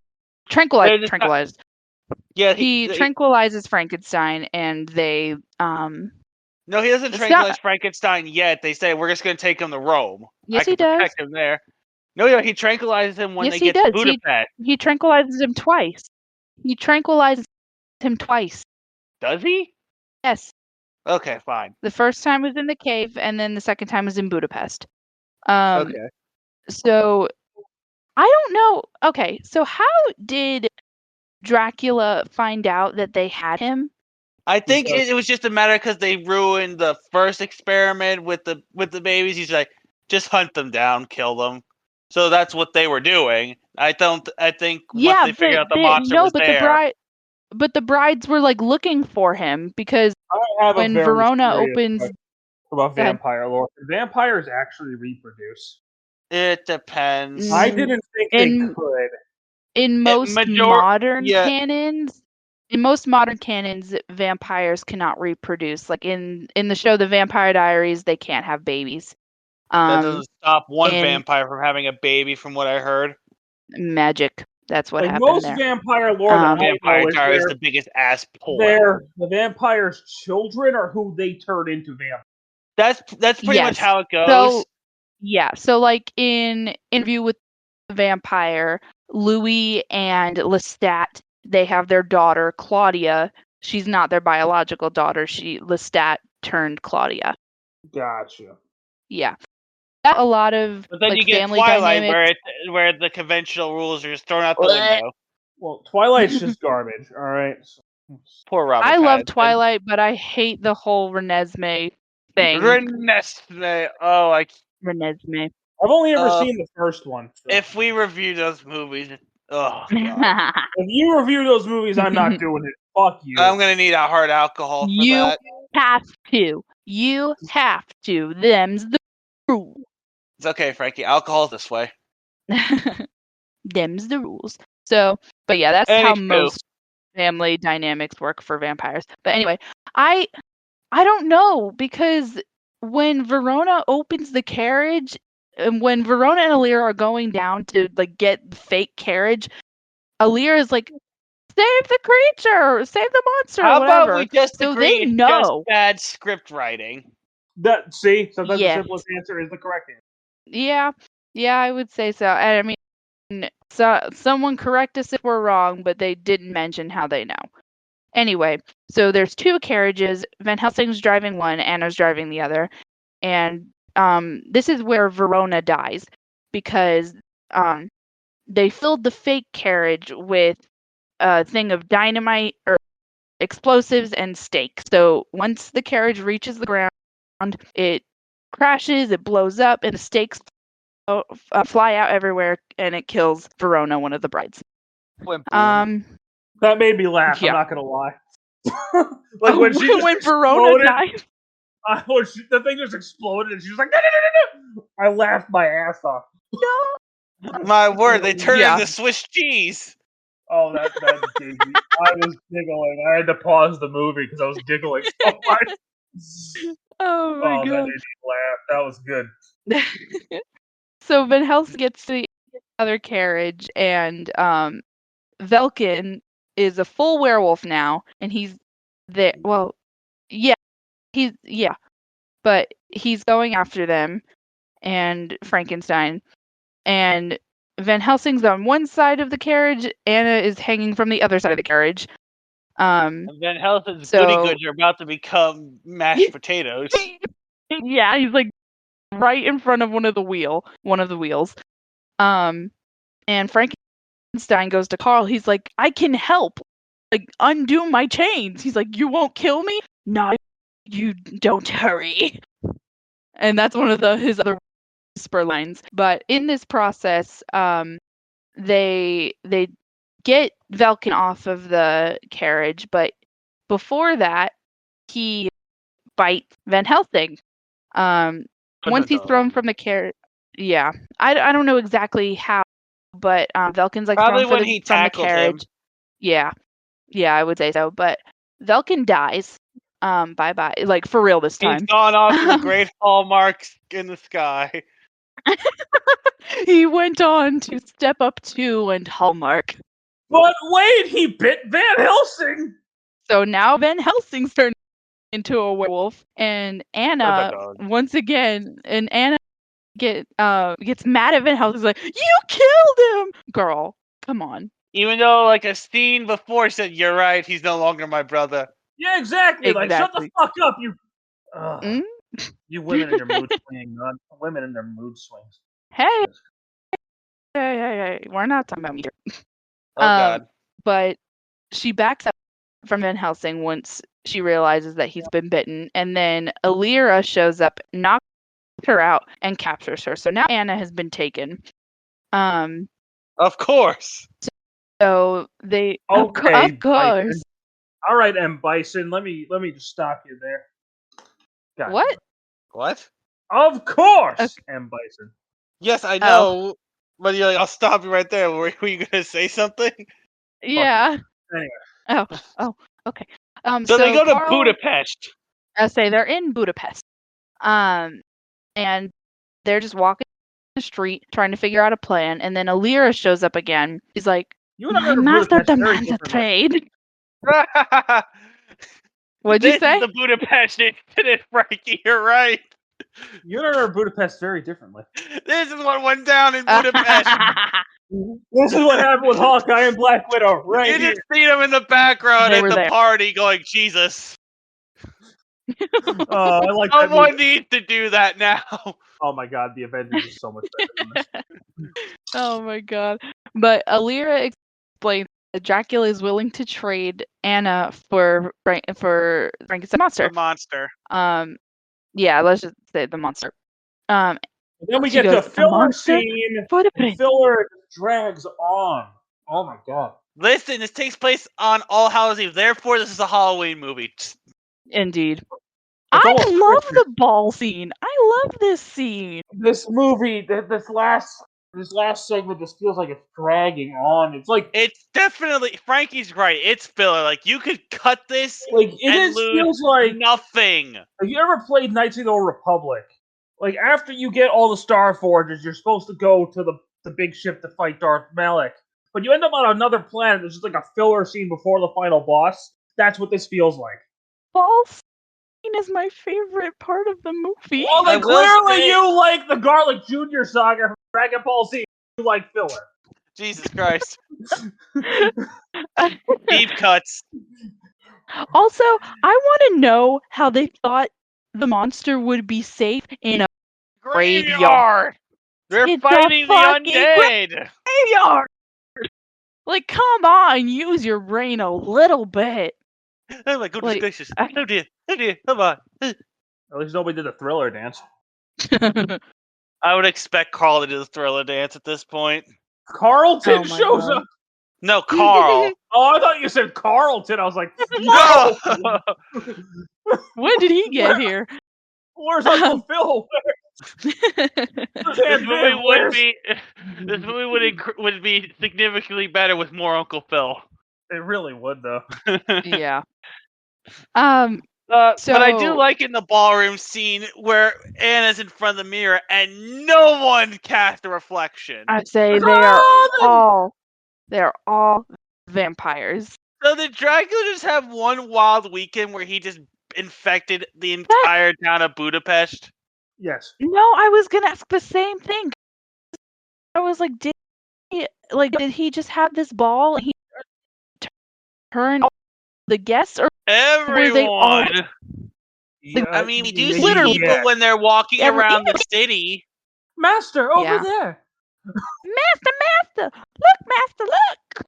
tranquilized. Yeah, He tranquilizes Frankenstein, and they No, he doesn't It's tranquilize not- Frankenstein yet. They say we're just going to take him to Rome. Yes, I can he does. protect him there. No, he tranquilizes him when Yes, they he get to does. Budapest. He tranquilizes him twice. He tranquilizes him twice. Does he? Yes. Okay, fine. The first time was in the cave, and then the second time was in Budapest. Okay. So I don't know. Okay, so how did Dracula find out that they had him? I think it was just a matter because they ruined the first experiment with the babies. He's like, just hunt them down, kill them. So that's what they were doing. I think once they figured out the monster was there. But the brides were like looking for him because I have when a very Verona serious opens question about vampire lore. Can vampires actually reproduce? It depends. I didn't think they could. In most modern canons, vampires cannot reproduce. Like in the show The Vampire Diaries, they can't have babies. That doesn't stop one vampire from having a baby, from what I heard. Magic. That's what happened most there. Vampire lore that Vampire Diaries is the biggest ass pull. The vampires' children or who they turn into vampires. That's pretty much how it goes. So, yeah. So like in Interview with the Vampire, Louis and Lestat, they have their daughter Claudia. She's not their biological daughter. Lestat turned Claudia. Gotcha. Yeah. That a lot of but then like you get family Twilight dynamics. where the conventional rules are just thrown out the window. Well, Twilight's just garbage. All right. Poor Robert. I love Twilight, but I hate the whole Renesmee thing. Renesmee. Oh, Renesmee. I've only ever seen the first one. So. If we review those movies, oh god, if you review those movies, I'm not doing it. Fuck you. I'm gonna need a hard alcohol for You that. have to. You have to. Them's the rules. It's okay, Frankie. Alcohol's this way. Them's the rules. So, but yeah, that's how Anywho. most family dynamics work for vampires. But anyway, I don't know, because when Verona opens the carriage, and when Verona and Alira are going down to like get the fake carriage, Alira is like, "Save the creature, save the monster." How whatever. about we just so agree they it's know. just bad script writing? Sometimes the Yes. simplest answer is the correct answer. Yeah, I would say so. And I mean, someone correct us if we're wrong, but they didn't mention how they know. Anyway, so there's two carriages. Van Helsing's driving one, Anna's driving the other. And this is where Verona dies, because they filled the fake carriage with a thing of dynamite or explosives and stakes. So once the carriage reaches the ground, it crashes, it blows up, and the stakes fly out everywhere, and it kills Verona, one of the brides. That made me laugh. Yeah. I'm not gonna lie. Like when she just when Verona exploded, dies. The thing just exploded, and she was like, no. I laughed my ass off. No. My word, they turned into Swiss cheese. Oh, that gave me. I was giggling. I had to pause the movie because I was giggling so much. Oh my god. That made me laugh. That was good. So Van Helsing gets to the other carriage, and Velkin is a full werewolf now, and he's there. Well, but he's going after them and Frankenstein, and Van Helsing's on one side of the carriage. Anna is hanging from the other side of the carriage. And Van Helsing's goody goods are about to become mashed potatoes. Yeah, he's like right in front of one of the wheels. And Frankenstein goes to Carl. He's like, "I can help. Like, undo my chains." He's like, "You won't kill me? No, you don't hurry." And that's one of his other whisper lines. But in this process, they get Velkin off of the carriage, but before that, he bites Van Helsing. Once he's thrown from the carriage, yeah, I don't know exactly how, but Velkin's like probably thrown when he from the tackled carriage. him. Yeah, I would say so. But Velkin dies. Bye bye. Like for real this time. He's gone off to the great hallmarks in the sky. He went on to Step Up 2 and Hallmark. But wait, he bit Van Helsing. So now Van Helsing's turned into a werewolf, and Anna once again, gets mad at Van Helsing. Like, "You killed him, girl! Come on." Even though, like a scene before said, "You're right. He's no longer my brother." Yeah, exactly. Like, shut the fuck up, you. You women in your mood swing, not women in their mood swings. Hey, we're not talking about me here. Oh god. But she backs up from Van Helsing once she realizes that he's been bitten, and then Alira shows up, knocks her out, and captures her. So now Anna has been taken. Of course. So they of course. Bison. All right, M. Bison. Let me just stop you there. What? What? Of course, M. Bison. Yes, I know. But you're like, I'll stop you right there. Were you gonna say something? Yeah. Anyway. Oh, okay. So they go to Budapest. I say they're in Budapest. And they're just walking the street trying to figure out a plan, and then Alira shows up again. She's like, "My master demands a trade." What'd you say? This is the Budapest incident, Frankie. You're right. You remember Budapest very differently. This is what went down in Budapest. This is what happened with Hawkeye and Black Widow, right you here. just see them in the background at the party going, Jesus. I like that. Someone needs to do that now. Oh my god, the Avengers is so much better than this. Oh my god. But Alira explains that Dracula is willing to trade Anna for Frankenstein monster. The monster. Yeah, let's just say the monster. Then we She get the goes, "A filler monster scene. for the And prince." filler drags on. Oh my god. Listen, this takes place on All Hallows Eve. Therefore, this is a Halloween movie. Indeed. It's I almost love Christmas. the ball scene. I love this scene. This movie, this last segment just feels like it's dragging on. It's like It's definitely Frankie's right. It's filler. Like you could cut this it and just lose feels like nothing. have you ever played Knights of the Old Republic? Like after you get all the Star Forges, you're supposed to go to the big ship to fight Darth Malak. But you end up on another planet. There's just like a filler scene before the final boss. That's what this feels like. Ball scene is my favorite part of the movie. Well, I then will clearly say- you like the Garlic Jr. saga from Dragon Ball Z. You like filler. Jesus Christ. Deep cuts. Also, I want to know how they thought the monster would be safe in a Graveyard. They're It's a fighting the fucking undead. graveyard. Like, come on, use your brain a little bit. Oh my goodness Like, gracious. Oh dear. Oh dear. Come on. At least nobody did a Thriller dance. I would expect Carl to do the Thriller dance at this point. Carlton Oh my shows God. up. No, Carl. Oh, I thought you said Carlton. I was like, No. When did he get here? where's Uncle Phil? Where's This Aunt movie Viv? would be significantly better with more Uncle Phil. It really would, though. Yeah. But I do So- like in the ballroom scene where Anna's in front of the mirror and no one cast a reflection. I say they're all vampires. So did Dracula just have one wild weekend where he just infected the entire town of Budapest? Yes. No, I was gonna ask the same thing. I was like, did he just have this ball and he turned all the guests, or Everyone. they all- I mean, we do yeah, see literally- people when they're walking Every- around the city. Master, over Yeah. there. Master, look, Master, look.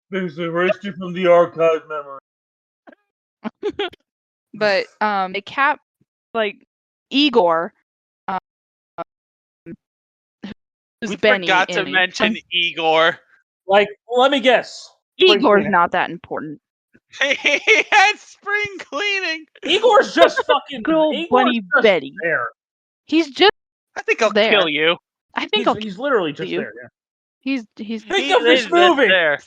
There's a rescue from the archive memory. But they cap like Igor, who's We Benny. forgot to in it. mention Igor. Like, let me guess. Igor's cleaning. not that important. He had spring cleaning. Igor's just fucking. Good old Igor's Bunny just Betty. there. He's just. I think I'll There. kill you. I think I'll. He's literally just you. there. Yeah. He's. Think He of this is movie. There.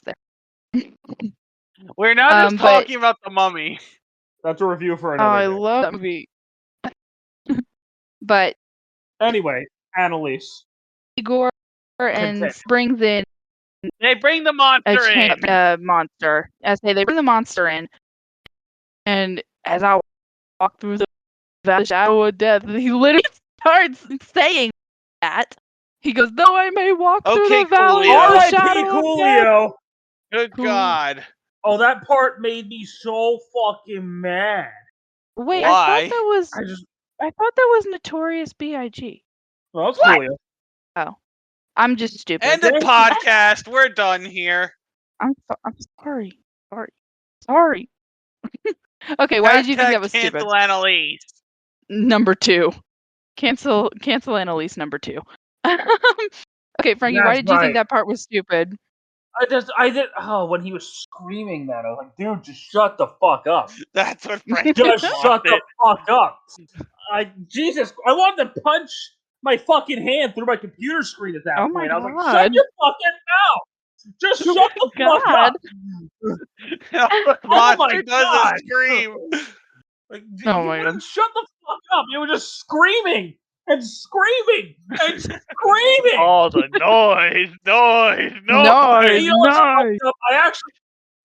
We're not just but- talking about the mummy. That's a review for Oh, another I day. love that movie. But Anyway, Annalise. Igor and Continue. brings in They bring the monster in. monster. I say they bring the monster in, and as I walk through the valley of shadow of death, he literally starts saying that. He goes, "Though I may walk through Okay, the valley Coolio. of the R.I.P. shadow of death." Coolio. Good Cool. God. Oh, that part made me so fucking mad. Wait, Why? I thought that was Notorious B.I.G. Well, that's What? Coolio. I'm just stupid. End the podcast. We're done here. I'm sorry. Sorry. Okay, why did you think that was stupid? Cancel Annalise. Number 2. Cancel Annalise number 2. Okay, Frankie, why That's did you right. think that part was stupid? I did. Oh, when he was screaming that, I was like, dude, just shut the fuck up. That's what Frank Just shut the wanted. fuck up. Jesus, I wanted to punch my fucking hand through my computer screen at that Oh my point. I was like, God. shut your fucking mouth. Just Oh shut the my fuck up. The Oh my monster doesn't God. scream. Like, Oh you my wouldn't God. shut the fuck up. You were just screaming and screaming and screaming. Oh, the noise. Noise. You know what's Nice. fucked up?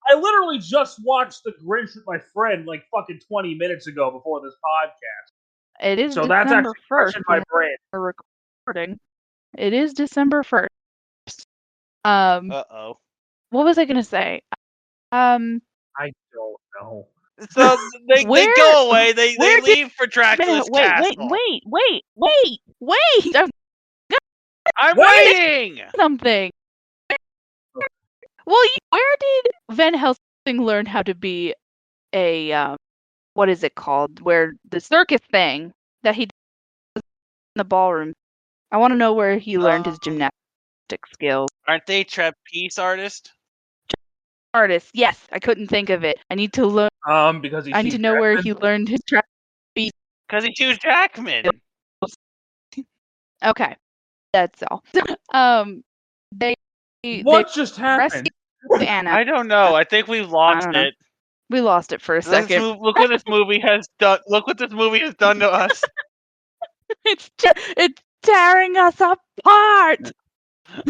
I literally just watched The Grinch with my friend like fucking 20 minutes ago before this podcast. It is So that's December actually fresh 1st in my when brain. we're recording. It is December 1st. Uh-oh. What was I gonna say? I don't know. So they Where- go away. They where did- leave for Dracula's castle. Wait! I'm Wait! waiting. Something. Well, where did Van Helsing learn how to be a what is it called? Where the circus thing that he does in the ballroom I want to know where he learned his gymnastic skills. Aren't they trapeze artists? Artist, yes, I couldn't think of it. I need to learn. Because I need to know where he learned his trapeze. Because he's Hugh Jackman. Okay, that's all. They What just happened? rescued Anna. I don't know. I think we've lost it. We lost it for a second. Look what this movie has done. Look what this movie has done to us. It's tearing us apart.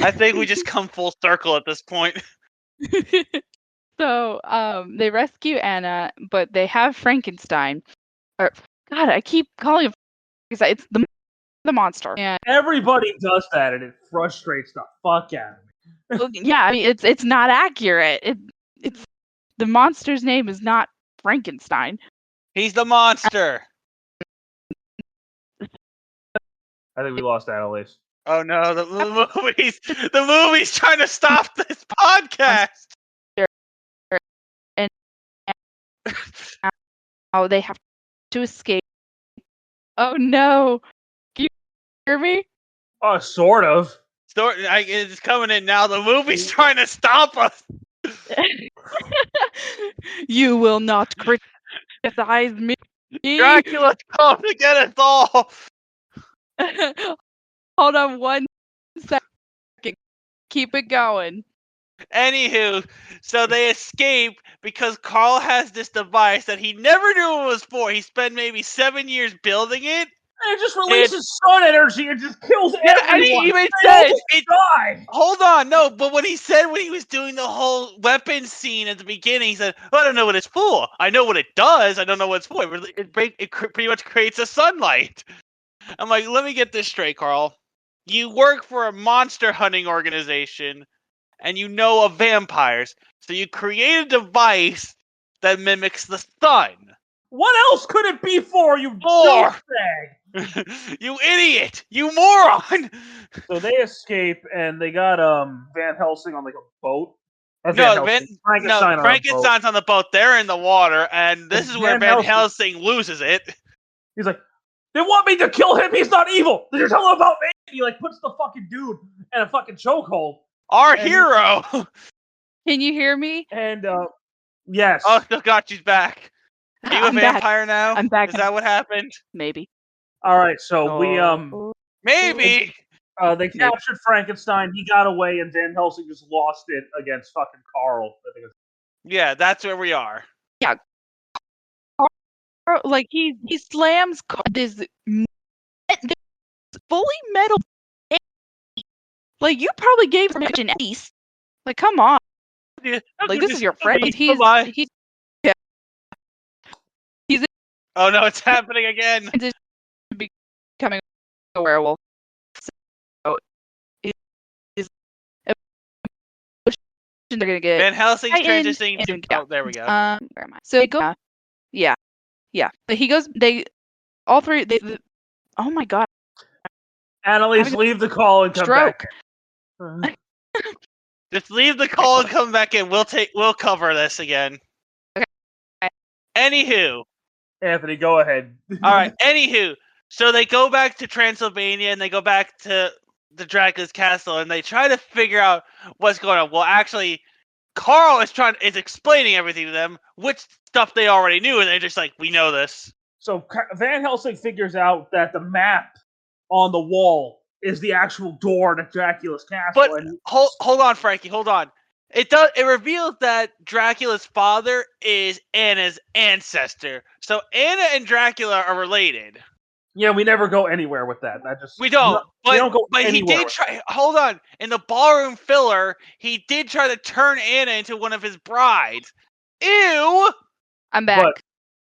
I think we just come full circle at this point. So, they rescue Anna, but they have Frankenstein. Or God, I keep calling him Frankenstein. It's the monster. And Everybody does that, and it frustrates the fuck out of me. yeah, I mean it's not accurate. It's the monster's name is not Frankenstein. He's the monster. I think we lost Annalise. Oh no, the movie's trying to stop this podcast. And now they have to escape. Oh no. Can you hear me? Sort of. It's coming in now. The movie's trying to stop us. You will not criticize me. Dracula's come to get us all. Hold on one second. Keep it going. Anywho, so they escape because Carl has this device that he never knew it was for. He spent maybe 7 years building it. And it just releases sun energy and just kills everyone. And he even they said it died. Hold on, no, but when he was doing the whole weapon scene at the beginning, he said, I don't know what it's for. I know what it does. I don't know what it's for. It pretty much creates a sunlight. I'm like, let me get this straight, Carl. You work for a monster hunting organization, and you know of vampires, so you create a device that mimics the sun. What else could it be for, you More! douchebag? You idiot! You moron! So they escape, and they got Van Helsing on like a boat. Frankenstein's on the boat. They're in the water, and this is where Van Helsing loses it. He's like, they want me to kill him. He's not evil. Did you tell him about me? And he like puts the fucking dude in a fucking chokehold. Our hero. Can you hear me? And yes. Oh, still got you back. Are you a vampire now? I'm back. Is that what happened? Maybe. All right. So maybe. They captured Frankenstein. He got away, and Van Helsing just lost it against fucking Carl. Yeah, that's where we are. Yeah. Like he slams this fully metal. Like you probably gave him an ace. Like come on. Yeah, like this is your friend. He's oh no, it's happening again. Becoming a werewolf. So they're gonna get Van Helsing's transitioning to. Oh, there we go. Where am I? So they go. Yeah. But he goes. All three. Oh my god. Annalise, leave the call and come back. Just leave the call and come back in. We'll cover this again. Okay. Anywho. Anthony, go ahead. All right. Anywho, so they go back to Transylvania and they go back to the Dracula's castle and they try to figure out what's going on. Well, actually, Carl is explaining everything to them, which stuff they already knew, and they're just like, we know this. So Van Helsing figures out that the map on the wall is the actual door to Dracula's castle. But hold on, Frankie, hold on. It reveals that Dracula's father is Anna's ancestor. So Anna and Dracula are related. Yeah, we never go anywhere with that. We don't. We don't go but he did try. Hold on. In the ballroom filler, he did try to turn Anna into one of his brides. Ew! I'm back. But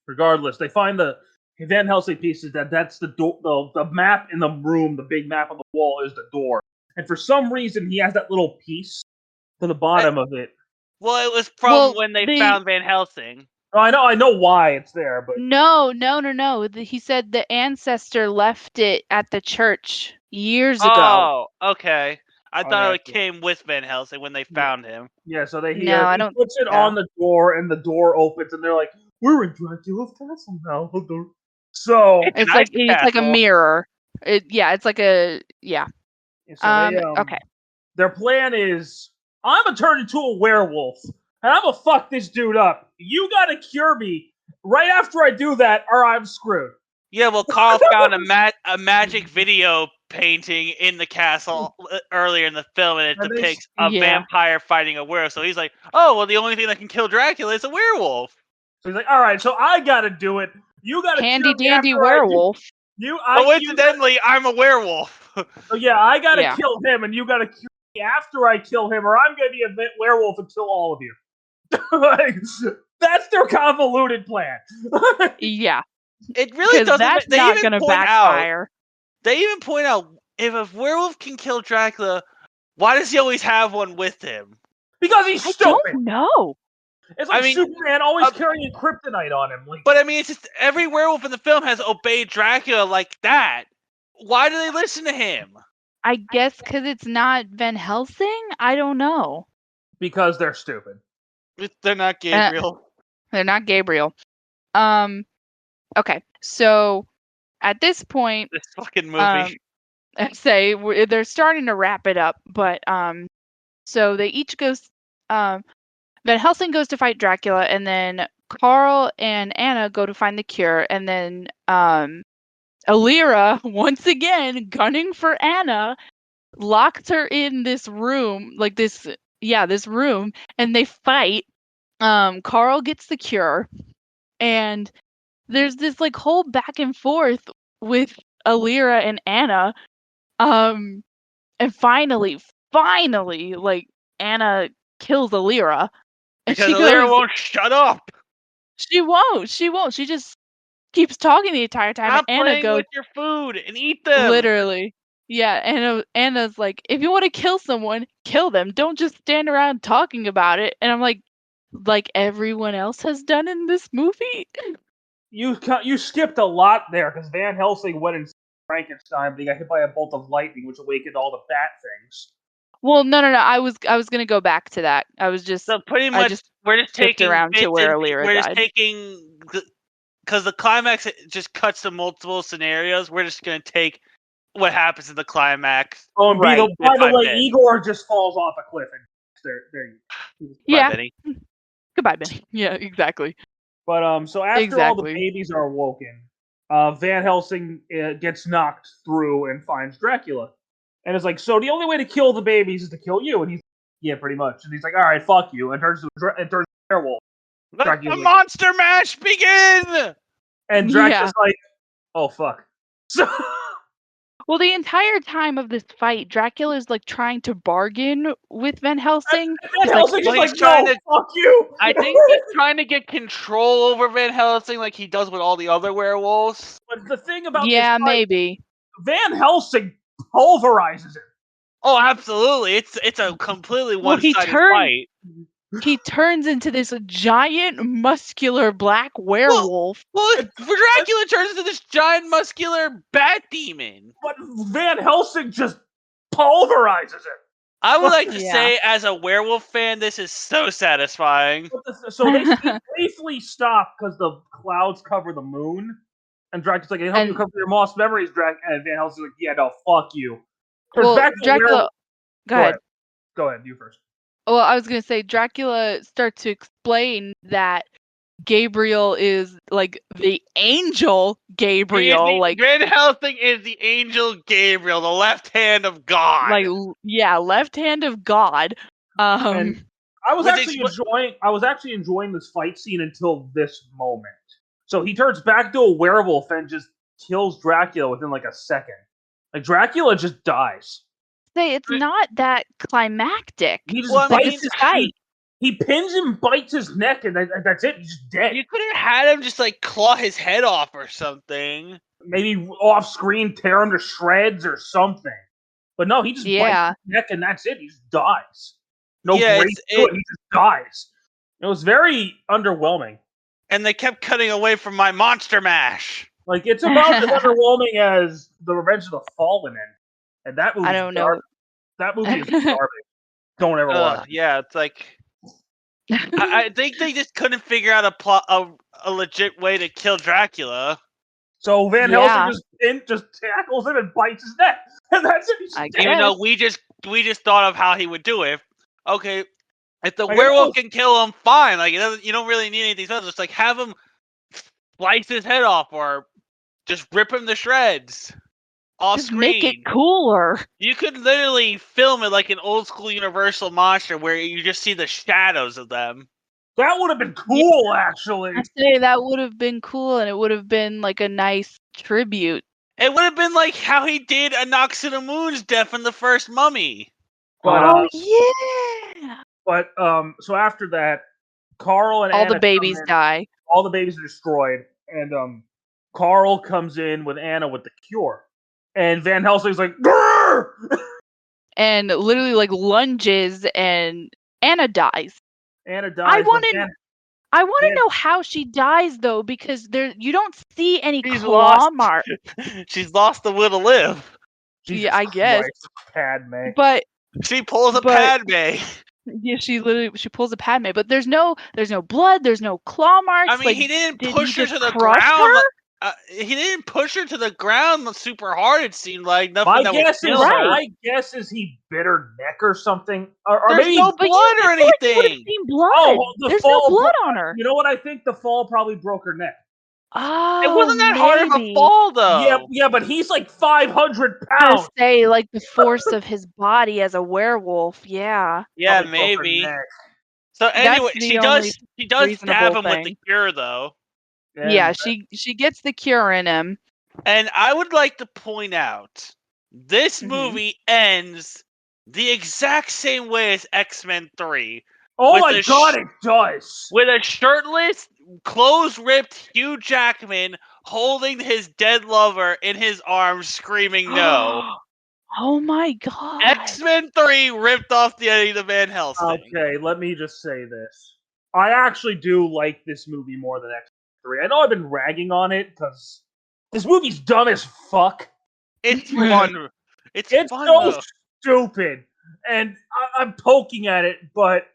regardless, they find the Van Helsing pieces that's the door. The map in the room, the big map on the wall, is the door. And for some reason, he has that little piece to the bottom of it. Well, it was from when they found Van Helsing. I know why it's there, but no. He said the ancestor left it at the church years ago. Oh, okay. I thought it came with Van Helsing when they found him. Yeah, so he puts it on the door, and the door opens, and they're like, "We're in Dracula's castle now." So it's like a mirror. It's like a So okay. their plan is, I'm gonna turn into a werewolf, and I'm gonna fuck this dude up. You gotta cure me right after I do that, or I'm screwed. Yeah, well, Carl found a magic video painting in the castle earlier in the film, and it And they, depicts a Yeah. vampire fighting a werewolf. So he's like, "Oh, well, the only thing that can kill Dracula is a werewolf." so he's like, all right, so I gotta do it. You gotta Handy cure me dandy after I do. werewolf. Coincidentally, I'm a werewolf. So yeah, I gotta Yeah. kill him, and you gotta cure me after I kill him, or I'm gonna be a werewolf and kill all of you. Like, that's their convoluted plan. Yeah. It really Because doesn't. that's They not even gonna point out. backfire. They even point out if a werewolf can kill Dracula, why does he always have one with him? Because he's I stupid. don't know. It's like I mean, Superman always carrying kryptonite on him. Like, But I mean, it's just every werewolf in the film has obeyed Dracula like that. Why do they listen to him? I guess because it's not Van Helsing? I don't know. because they're stupid. They're not Gabriel. They're not Gabriel. Okay. So at this point, This fucking movie. they're starting to wrap it up, but so they each Van Helsing goes to fight Dracula, and then Carl and Anna go to find the cure, and then Alira, once again gunning for Anna, locks her in this room, this room, and they fight. Carl gets the cure, and there's this like whole back and forth with Alira and Anna. And finally, like Anna kills Alira. And Because she Alira goes, won't shut up. She won't. She just keeps talking the entire time. Stop And Anna playing goes, with your food and eat them. literally. Yeah, Anna's like, if you want to kill someone, kill them. Don't just stand around talking about it. And I'm like everyone else has done in this movie. You skipped a lot there because Van Helsing went in Frankenstein, but he got hit by a bolt of lightning, which awakened all the bat things. Well, no. I was gonna go back to that. So pretty I much, just we're just skipped taking around to bits where and Alira we're just died. taking because the climax just cuts to multiple scenarios. We're just gonna take what happens in the climax. Oh, and Right. by the way, bit. Igor just falls off a cliff, and there you go. Yeah. Bye, Benny. Goodbye, Benny. Yeah, exactly. But so after all the Exactly. babies are awoken, Van Helsing gets knocked through and finds Dracula, and it's like, so the only way to kill the babies is to kill you, and he's yeah, pretty much, and he's like, all right, fuck you, and turns into a werewolf. Let Dracula's the like- monster mash begin! And Dracula's like, oh fuck. So Well, the entire time of this fight, Dracula's like trying to bargain with Van Helsing. Van Helsing's well, just he's like, trying no, to- fuck you. I think he's trying to get control over Van Helsing like he does with all the other werewolves. But the thing about Yeah, this fight, maybe. Van Helsing pulverizes him. Oh, absolutely. It's a completely Well, he one-sided turned- fight. He turns into this giant, muscular black werewolf. Well, Dracula turns into this giant, muscular bat demon. But Van Helsing just pulverizes him. I would like to Yeah. say, as a werewolf fan, this is so satisfying. So they briefly stop because the clouds cover the moon, and Dracula's like, "I help you cover your lost memories." And Van Helsing's like, "Yeah, no, fuck you." Well, Dracula. Go ahead. Go ahead. You first. Well, I was gonna say Dracula starts to explain that Gabriel is like the angel Gabriel, Van Helsing is the angel Gabriel, the left hand of God. left hand of God. And I was actually enjoying this fight scene until this moment. So he turns back to a werewolf and just kills Dracula within like a second. Like Dracula just dies. Say it's not that climactic. He just bites his fight. He pins him, bites his neck, and that's it. He's just dead. You could have had him just like claw his head off or something. Maybe off screen, tear him to shreds or something. But no, he just bites his neck, and that's it. He just dies. No grace to it. He just dies. It was very underwhelming. And they kept cutting away from my monster mash. Like, it's about as underwhelming as The Revenge of the Fallen in. And that movie, I don't know. That movie is garbage. Don't ever watch it. Yeah, it's like I think they just couldn't figure out a legit way to kill Dracula. So Van Yeah. Helsing just tackles him and bites his neck, and that's it. He's I dead. Even though guess. we just thought of how he would do it. Okay, if the Like, werewolf can kill him, fine. Like you don't really need anything special. Just like have him slice his head off or just rip him to shreds off Just screen. make it cooler. You could literally film it like an old school Universal monster where you just see the shadows of them. That would have been cool, actually. I say that would have been cool, and it would have been like a nice tribute. It would have been like how he did Anoxinamun's death in the first Mummy. But yeah. So after that, Carl and All Anna the babies come in. die. All the babies are destroyed, and Carl comes in with Anna with the cure, and Van Helsing's like, "Grr!" And literally like lunges, and Anna dies. Anna dies. I want Van- to know how she dies though, because you don't see any She's claw lost. mark. She's lost the will to live. Jesus Yeah, I guess. Christ, Padme. But She pulls a But- Padme. yeah, she pulls a Padme, but there's no blood, there's no claw marks. I mean, like, he didn't did push he her just to the crush ground. her? He didn't push her to the ground super hard. It seemed like nothing My that would guess kill her. my guess is he bit her neck or something, or There's maybe no But blood or you would have anything. seen blood. Oh, the There's fall no blood bro- on her. You know what I think? The fall probably broke her neck. Oh, It wasn't that hard of a maybe. fall, though. Yeah, but he's like 500 I was pounds. gonna say, like, the force of his body as a werewolf. Yeah. Yeah, Probably broke her maybe. neck. So anyway, That's the she only does reasonable stab him with thing. the cure, though. Yeah, she gets the cure in him. And I would like to point out, this Mhm. movie ends the exact same way as X-Men 3. Oh with my the god, it does. With a shirtless, clothes-ripped Hugh Jackman holding his dead lover in his arms, screaming no. Oh my god. X-Men 3 ripped off the Eddie the Van Helsing. Okay, let me just say this. I actually do like this movie more than X-Men 3. I know I've been ragging on it because this movie's dumb as fuck. It's fun. It's fun, so though. stupid, and I'm poking at it, but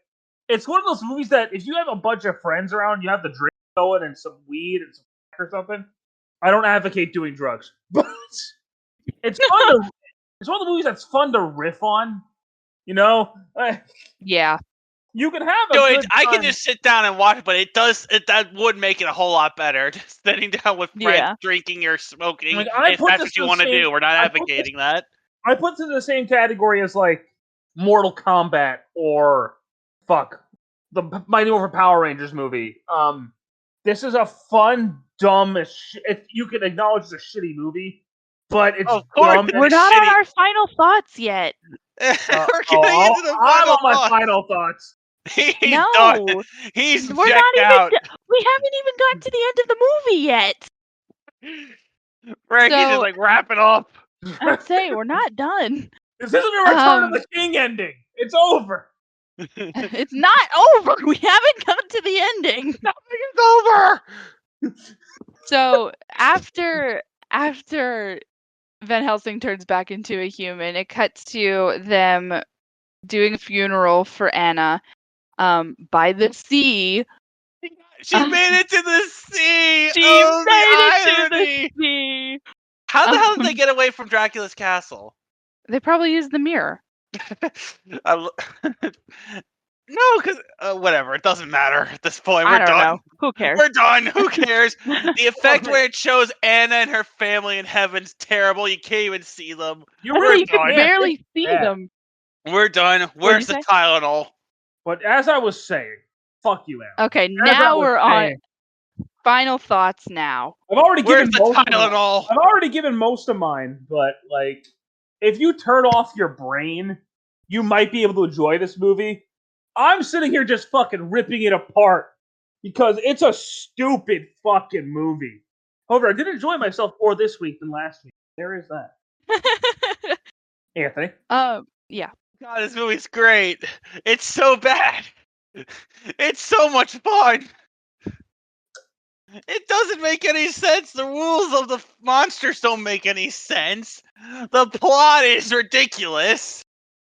it's one of those movies that if you have a bunch of friends around, you have the drink going and some weed and some or something. I don't advocate doing drugs, but it's fun to. It's one of the movies that's fun to riff on. You know, Yeah. you can have a So good I time. can just sit down and watch it, but that would make it a whole lot better. Just sitting down with friends, Yeah. drinking or smoking, Like, I if put that's this what you in the want to same- do. We're not I put advocating that. I put this in the same category as like Mortal Kombat or the Mighty Morphin Power Rangers movie. This is a fun, dumb. You can acknowledge it's a shitty movie, but it's Of course dumb. it's We're not shitty. on our final thoughts yet. We're getting into the I'm final on my thoughts. final thoughts. He's No. done. He's We're checked not out. even we haven't even gotten to the end of the movie yet. Frankie's So- just like wrap it up. I'd say we're not done. This isn't a Return of the King ending. It's over. It's not over. We haven't come to the ending. It's over. So after Van Helsing turns back into a human, it cuts to them doing a funeral for Anna by the sea. She made it to the sea. She oh, made the it to irony. the sea. How the hell did they get away from Dracula's castle? They probably used the mirror. No, because whatever. It doesn't matter at this point. I We're don't done. know. Who cares? We're done. Who cares? The effect where it shows Anna and her family in heaven's terrible. You can't even see them. I know you can done. barely see Yeah. them. We're done. Where's the say? Tylenol? But as I was saying, fuck you, Al. Okay, As I now was we're on saying, final thoughts now. I've already Where's given the most of mine. Tylenol? I've already given most of mine, but like, if you turn off your brain, you might be able to enjoy this movie. I'm sitting here just fucking ripping it apart because it's a stupid fucking movie. However, I did enjoy myself more this week than last week. There is that. Anthony? Yeah. God, this movie's great. It's so bad. It's so much fun. It doesn't make any sense. The rules of the monsters don't make any sense. The plot is ridiculous.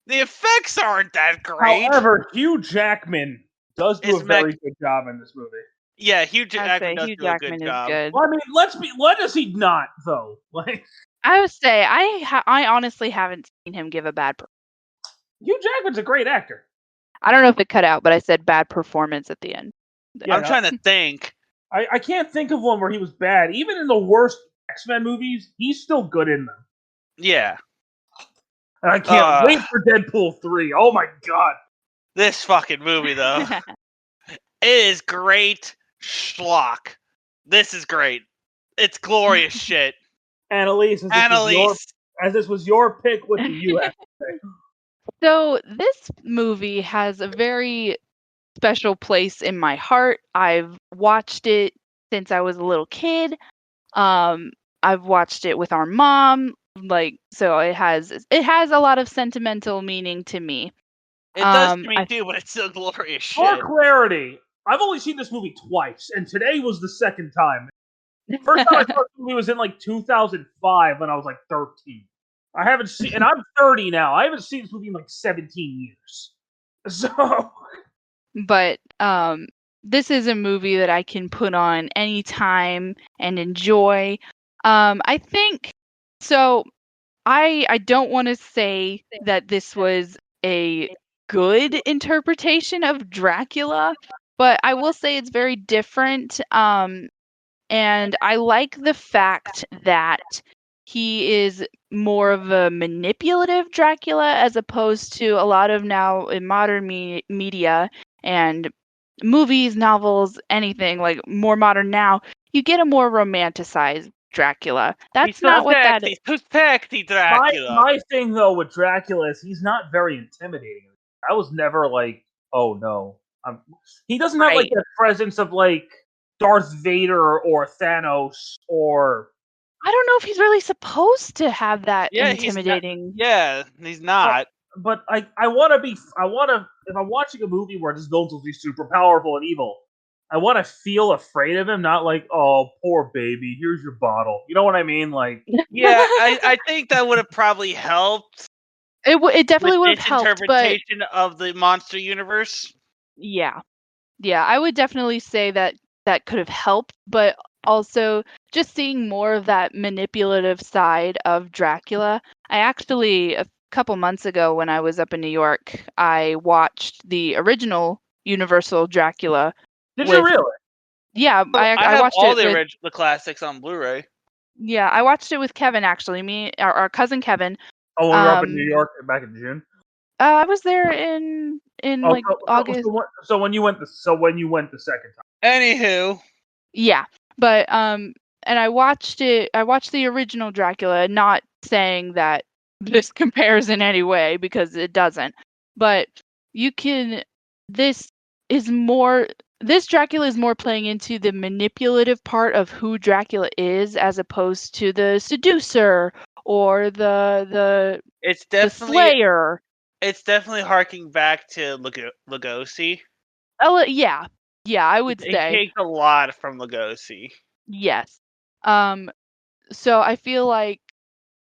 The effects aren't that great. However, Hugh Jackman does do It's a very good job in this movie. Yeah, Hugh I'd Jackman say does Hugh do a good Jackman is job. good. Well, I mean, when does he not though? Like I would say I honestly haven't seen him give a bad. Hugh Jackman's a great actor. I don't know if it cut out, but I said bad performance at the end. Yeah, I'm trying to think. I can't think of one where he was bad. Even in the worst X-Men movies, he's still good in them. Yeah. And I can't wait for Deadpool 3. Oh my god. This fucking movie, though. It is great schlock. This is great. It's glorious shit. Annalise, as this was your pick, what do you have to say? So this movie has a very special place in my heart. I've watched it since I was a little kid. I've watched it with our mom. So it has a lot of sentimental meaning to me. It does to me too, but it's still glorious For shit. clarity, I've only seen this movie twice, and today was the second time. First time I saw this movie was in like 2005 when I was like 13. I haven't seen, and I'm 30 now. I haven't seen this movie in like 17 years. So, But this is a movie that I can put on anytime and enjoy. I think so. I don't want to say that this was a good interpretation of Dracula, but I will say it's very different. And I like the fact that he is more of a manipulative Dracula as opposed to a lot of now in modern media and movies, novels, anything like more modern now. You get a more romanticized Dracula. That's not what that is. He's too sexy, Dracula. my thing though with Dracula is he's not very intimidating. I was never like, oh no, he doesn't have like Right. that presence of like Darth Vader or Thanos or. I don't know if he's really supposed to have that Yeah, he's not. intimidating. Yeah, he's not. But I want to if I'm watching a movie where this villain will be super powerful and evil, I want to feel afraid of him, not like, oh, poor baby, here's your bottle. You know what I mean? Like, Yeah, I think that would have probably helped It with definitely would have this helped, but interpretation of the monster universe. yeah. Yeah, I would definitely say that that could have helped, but also just seeing more of that manipulative side of Dracula. I actually, a couple months ago when I was up in New York, I watched the original Universal Dracula did you with, really? yeah, I I have watched all it the with, the classics on Blu-ray. yeah, I watched it with Kevin actually, our cousin Kevin. Oh, when we were up in New Um, York back in June. I was there in Oh, like August. so when you went the second time. Anywho, Yeah, but and I watched it. I watched the original Dracula, not saying that this compares in any way because it doesn't. But you can. This is more. This Dracula is more playing into the manipulative part of who Dracula is, as opposed to the seducer or it's the definitely slayer. harking back to Lugosi. Oh yeah, yeah, I would It say takes a lot from Lugosi. yes. Um, so I feel like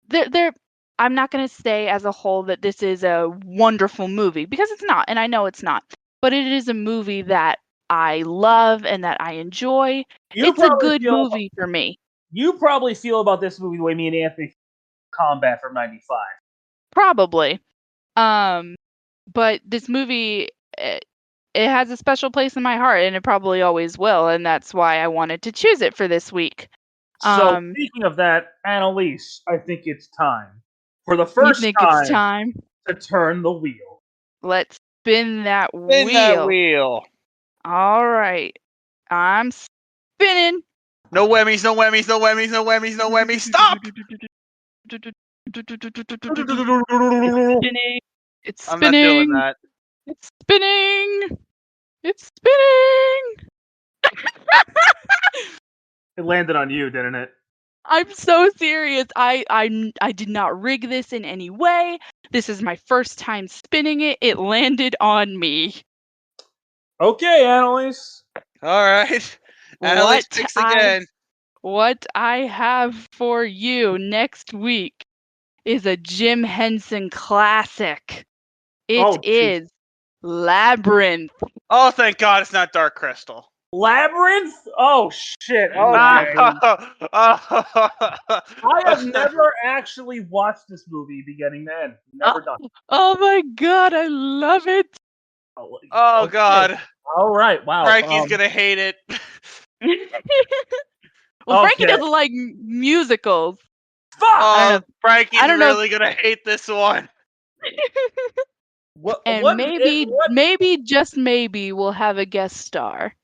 there I'm not going to say as a whole that this is a wonderful movie because it's not, and I know it's not. But it is a movie that I love and that I enjoy. You It's a probably good feel movie for me. you probably feel about this movie the way me and Anthony feel about Combat from '95. Probably. Um but this movie it has a special place in my heart and it probably always will, and that's why I wanted to choose it for this week. So Um speaking of that, Annalise, I think it's time for the you first think it's time time? to turn the wheel. Let's spin that Spin that wheel. wheel. All right. I'm spinning. No whammies, no whammies, no whammies, no whammies, no whammies. Stop! Spinning. It's I'm not doing spinning. that. It's spinning. It's spinning. It landed on you, didn't it? I'm so serious. I did not rig this in any way. This is my first time spinning it. It landed on me. Okay, Annalise. All right. Annalise What picks I again. what I have for you next week is a Jim Henson classic. It Oh, jeez. is Labyrinth. Oh, thank God it's not Dark Crystal. Labyrinth? Oh shit! Okay. I have never actually watched this movie beginning to end. Never done. Oh my god, I love it. Oh Okay. god. All right. Wow. Frankie's gonna hate it. Well, Frankie Okay. doesn't like musicals. Fuck. Oh, Frankie's I don't know. really gonna hate this one. What? And What? maybe, just maybe, we'll have a guest star.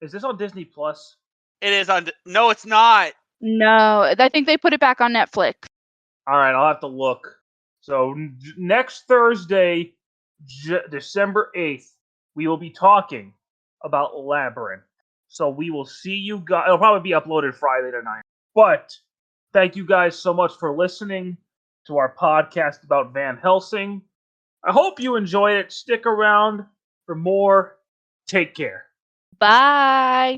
Is this on Disney Plus? It is on. No, it's not. No, I think they put it back on Netflix. All right. I'll have to look. So next Thursday, December 8th, we will be talking about Labyrinth. So we will see you guys. It'll probably be uploaded Friday tonight. But thank you guys so much for listening to our podcast about Van Helsing. I hope you enjoyed it. Stick around for more. Take care. Bye.